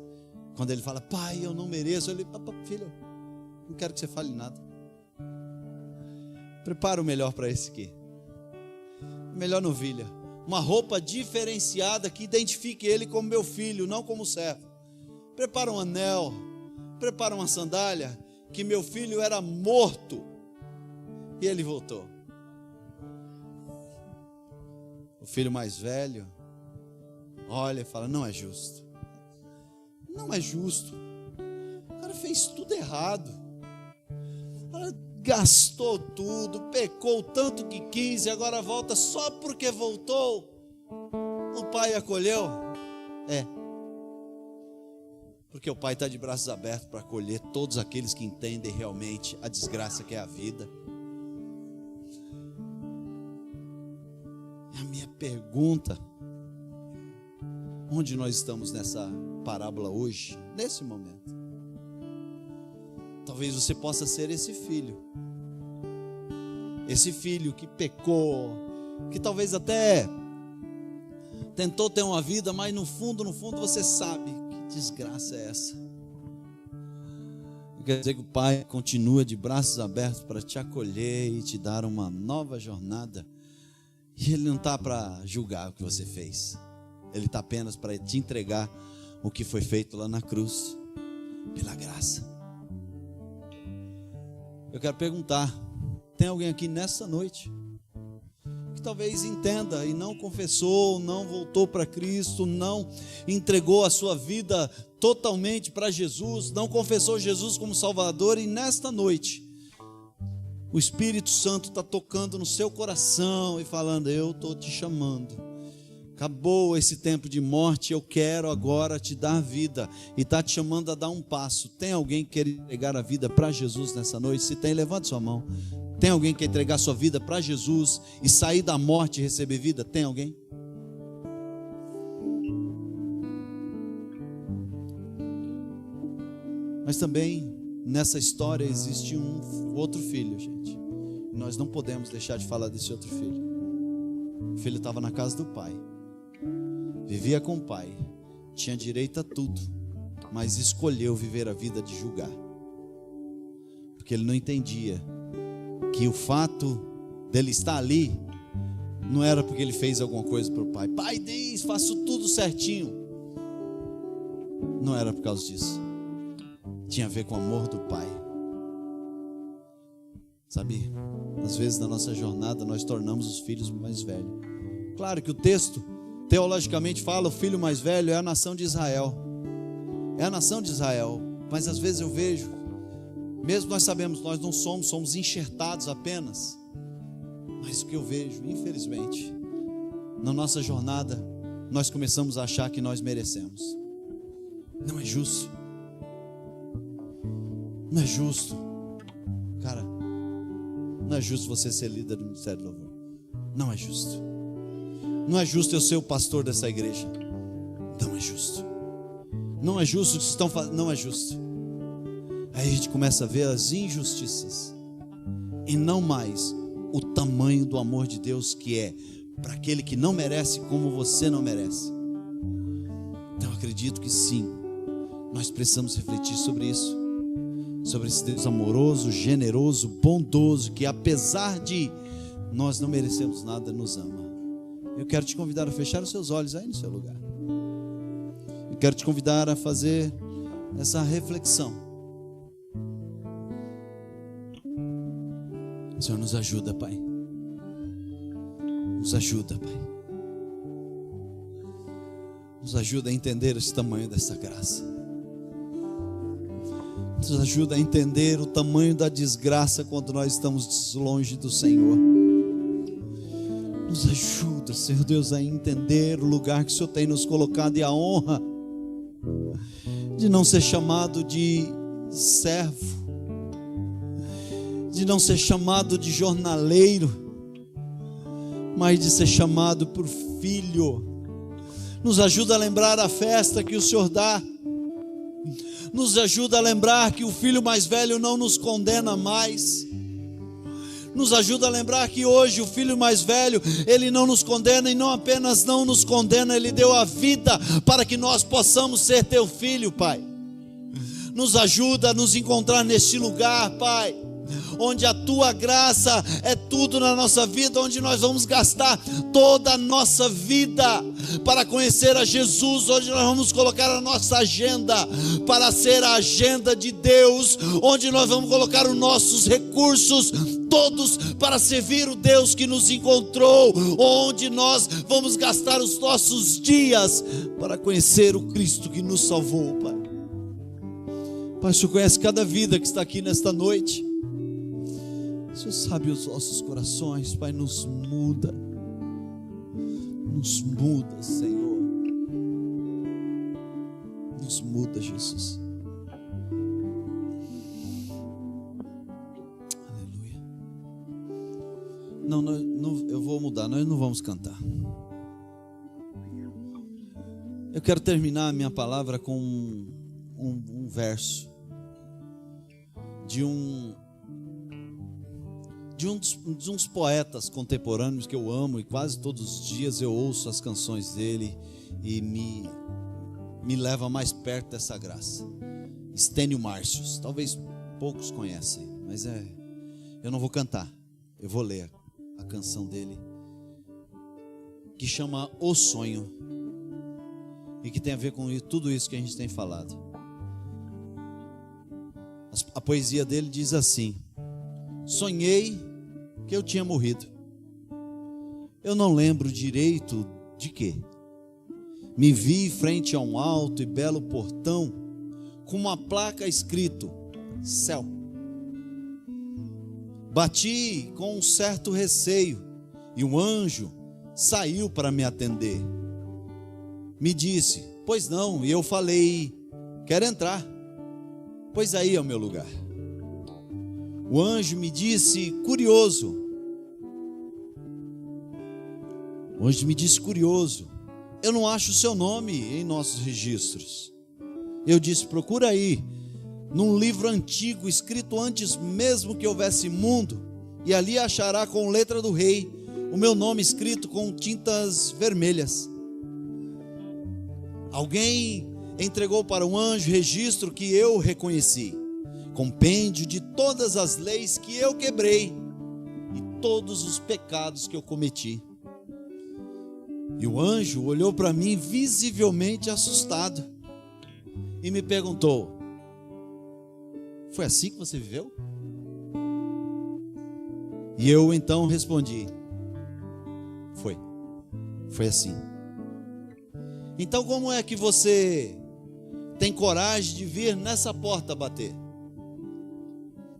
Quando ele fala, pai, eu não mereço, ele, filho, não quero que você fale nada. Prepara o melhor para esse aqui. Melhor novilha. Uma roupa diferenciada que identifique ele como meu filho, não como servo. Prepara um anel. Prepara uma sandália. Que meu filho era morto e ele voltou. O filho mais velho olha e fala, não é justo. Não é justo. O cara fez tudo errado. O cara gastou tudo, pecou tanto que quis e agora volta só porque voltou. O pai acolheu? É. Porque o pai está de braços abertos para acolher todos aqueles que entendem realmente a desgraça que é a vida. A minha pergunta, onde nós estamos nessa parábola hoje, nesse momento? Talvez você possa ser esse filho que pecou, que talvez até tentou ter uma vida, mas no fundo você sabe que desgraça é essa. Quer dizer que o pai continua de braços abertos para te acolher e te dar uma nova jornada. E ele não está para julgar o que você fez. Ele está apenas para te entregar o que foi feito lá na cruz, pela graça. Eu quero perguntar, tem alguém aqui nessa noite que talvez entenda e não confessou, não voltou para Cristo, não entregou a sua vida totalmente para Jesus, não confessou Jesus como Salvador, e nesta noite o Espírito Santo está tocando no seu coração e falando, eu estou te chamando. Acabou esse tempo de morte, eu quero agora te dar vida. E está te chamando a dar um passo. Tem alguém que quer entregar a vida para Jesus nessa noite? Se tem, levante sua mão. Tem alguém que quer entregar sua vida para Jesus e sair da morte e receber vida? Tem alguém? Mas também nessa história existe um outro filho, gente. Nós não podemos deixar de falar desse outro filho. O filho estava na casa do pai. Vivia com o pai, tinha direito a tudo, mas escolheu viver a vida de julgar, porque ele não entendia que o fato dele estar ali não era porque ele fez alguma coisa para o pai. Pai, diz, faço tudo certinho. Não era por causa disso. Tinha a ver com o amor do pai. Sabe, às vezes na nossa jornada nós tornamos os filhos mais velhos. Claro que o texto teologicamente fala, o filho mais velho é a nação de Israel. É a nação de Israel. Mas às vezes eu vejo, mesmo nós sabemos, nós não somos enxertados apenas. Mas o que eu vejo, infelizmente, na nossa jornada, nós começamos a achar que nós merecemos. Não é justo. Não é justo. Cara, não é justo você ser líder do Ministério de Louvor. Não é justo. Não é justo eu ser o pastor dessa igreja. Não é justo. Não é justo o que estão fazendo. Não é justo. Aí a gente começa a ver as injustiças e não mais o tamanho do amor de Deus, que é para aquele que não merece como você não merece. Então eu acredito que sim, nós precisamos refletir sobre isso, sobre esse Deus amoroso, generoso, bondoso, que apesar de nós não merecemos nada, nos ama. Eu quero te convidar a fechar os seus olhos aí no seu lugar. Eu quero te convidar a fazer essa reflexão. Senhor, nos ajuda, Pai. Nos ajuda, Pai. Nos ajuda a entender esse tamanho dessa graça. Nos ajuda a entender o tamanho da desgraça quando nós estamos longe do Senhor. Nos ajuda, Senhor Deus, a entender o lugar que o Senhor tem nos colocado e a honra de não ser chamado de servo, de não ser chamado de jornaleiro, mas de ser chamado por filho. Nos ajuda a lembrar a festa que o Senhor dá. Nos ajuda a lembrar que o filho mais velho não nos condena mais. Nos ajuda a lembrar que hoje o filho mais velho, ele não nos condena, e não apenas não nos condena, ele deu a vida para que nós possamos ser teu filho, Pai. Nos ajuda a nos encontrar neste lugar, Pai, onde a tua graça é tudo na nossa vida, onde nós vamos gastar toda a nossa vida para conhecer a Jesus, onde nós vamos colocar a nossa agenda para ser a agenda de Deus, onde nós vamos colocar os nossos recursos todos para servir o Deus que nos encontrou, onde nós vamos gastar os nossos dias para conhecer o Cristo que nos salvou, Pai. Pai, o Senhor conhece cada vida que está aqui nesta noite. O Senhor sabe os nossos corações, Pai, nos muda, Senhor, nos muda, Jesus. Aleluia. Não, eu vou mudar, nós não vamos cantar. Eu quero terminar a minha palavra com um verso de uns poetas contemporâneos que eu amo, e quase todos os dias eu ouço as canções dele e me leva mais perto dessa graça. Estênio Márcios, talvez poucos conhecem, mas eu não vou cantar, eu vou ler a canção dele, que chama O Sonho, e que tem a ver com tudo isso que a gente tem falado. A poesia dele diz assim: sonhei que eu tinha morrido. Eu não lembro direito de quê. Me vi frente a um alto e belo portão, com uma placa escrito céu. Bati com um certo receio, e um anjo saiu para me atender. Me disse, pois não, e eu falei, quero entrar, pois aí é o meu lugar. O anjo me disse, curioso. O anjo me disse, curioso, eu não acho o seu nome em nossos registros. Eu disse, procura aí, num livro antigo, escrito antes mesmo que houvesse mundo, e ali achará com letra do rei o meu nome escrito com tintas vermelhas. Alguém entregou para o anjo registro que eu reconheci, compêndio de todas as leis que eu quebrei e todos os pecados que eu cometi. E o anjo olhou para mim visivelmente assustado e me perguntou, foi assim que você viveu? E eu então respondi, foi assim. Então como é que você tem coragem de vir nessa porta bater?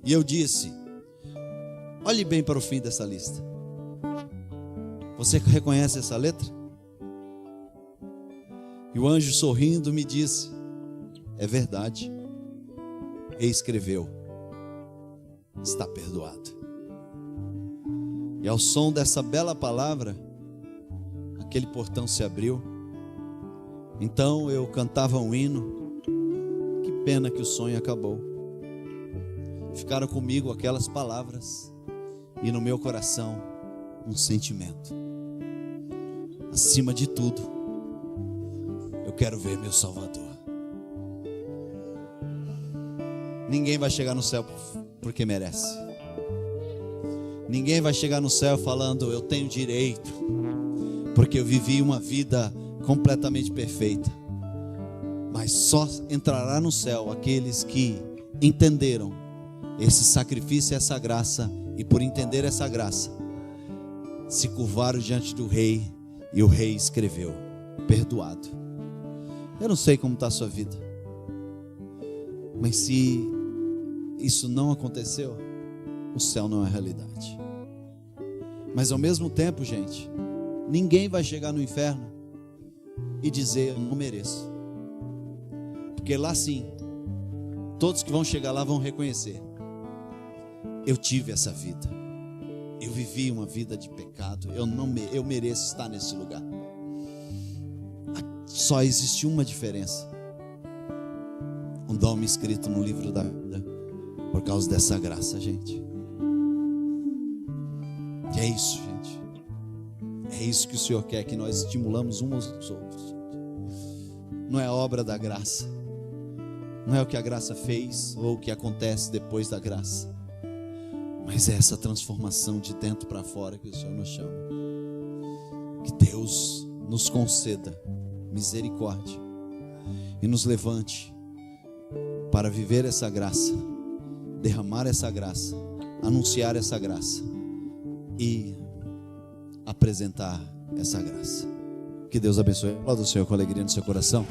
E eu disse, olhe bem para o fim dessa lista. Você reconhece essa letra? E o anjo sorrindo me disse, é verdade. E escreveu, está perdoado. E ao som dessa bela palavra, aquele portão se abriu. Então eu cantava um hino. Que pena que o sonho acabou. Ficaram comigo aquelas palavras e no meu coração um sentimento. Acima de tudo, eu quero ver meu Salvador. Ninguém vai chegar no céu porque merece. Ninguém vai chegar no céu falando, eu tenho direito, porque eu vivi uma vida completamente perfeita. Mas só entrará no céu aqueles que entenderam esse sacrifício e essa graça, e por entender essa graça, se curvaram diante do rei, e o rei escreveu, perdoado. Eu não sei como está a sua vida, mas se isso não aconteceu, o céu não é realidade. Mas ao mesmo tempo, gente, ninguém vai chegar no inferno e dizer, eu não mereço. Porque lá sim, Todos que vão chegar lá vão reconhecer: eu tive essa vida, eu vivi uma vida de pecado, eu mereço estar nesse lugar. Só existe uma diferença: um nome escrito no livro da vida, por causa dessa graça, gente. E é isso, gente. É isso que o Senhor quer, que nós estimulamos uns aos outros. Não é obra da graça, não é o que a graça fez ou o que acontece depois da graça, mas é essa transformação de dentro para fora que o Senhor nos chama. Que Deus nos conceda misericórdia e nos levante para viver essa graça, derramar essa graça, anunciar essa graça e apresentar essa graça. Que Deus abençoe. Aplauda o Senhor com alegria no seu coração.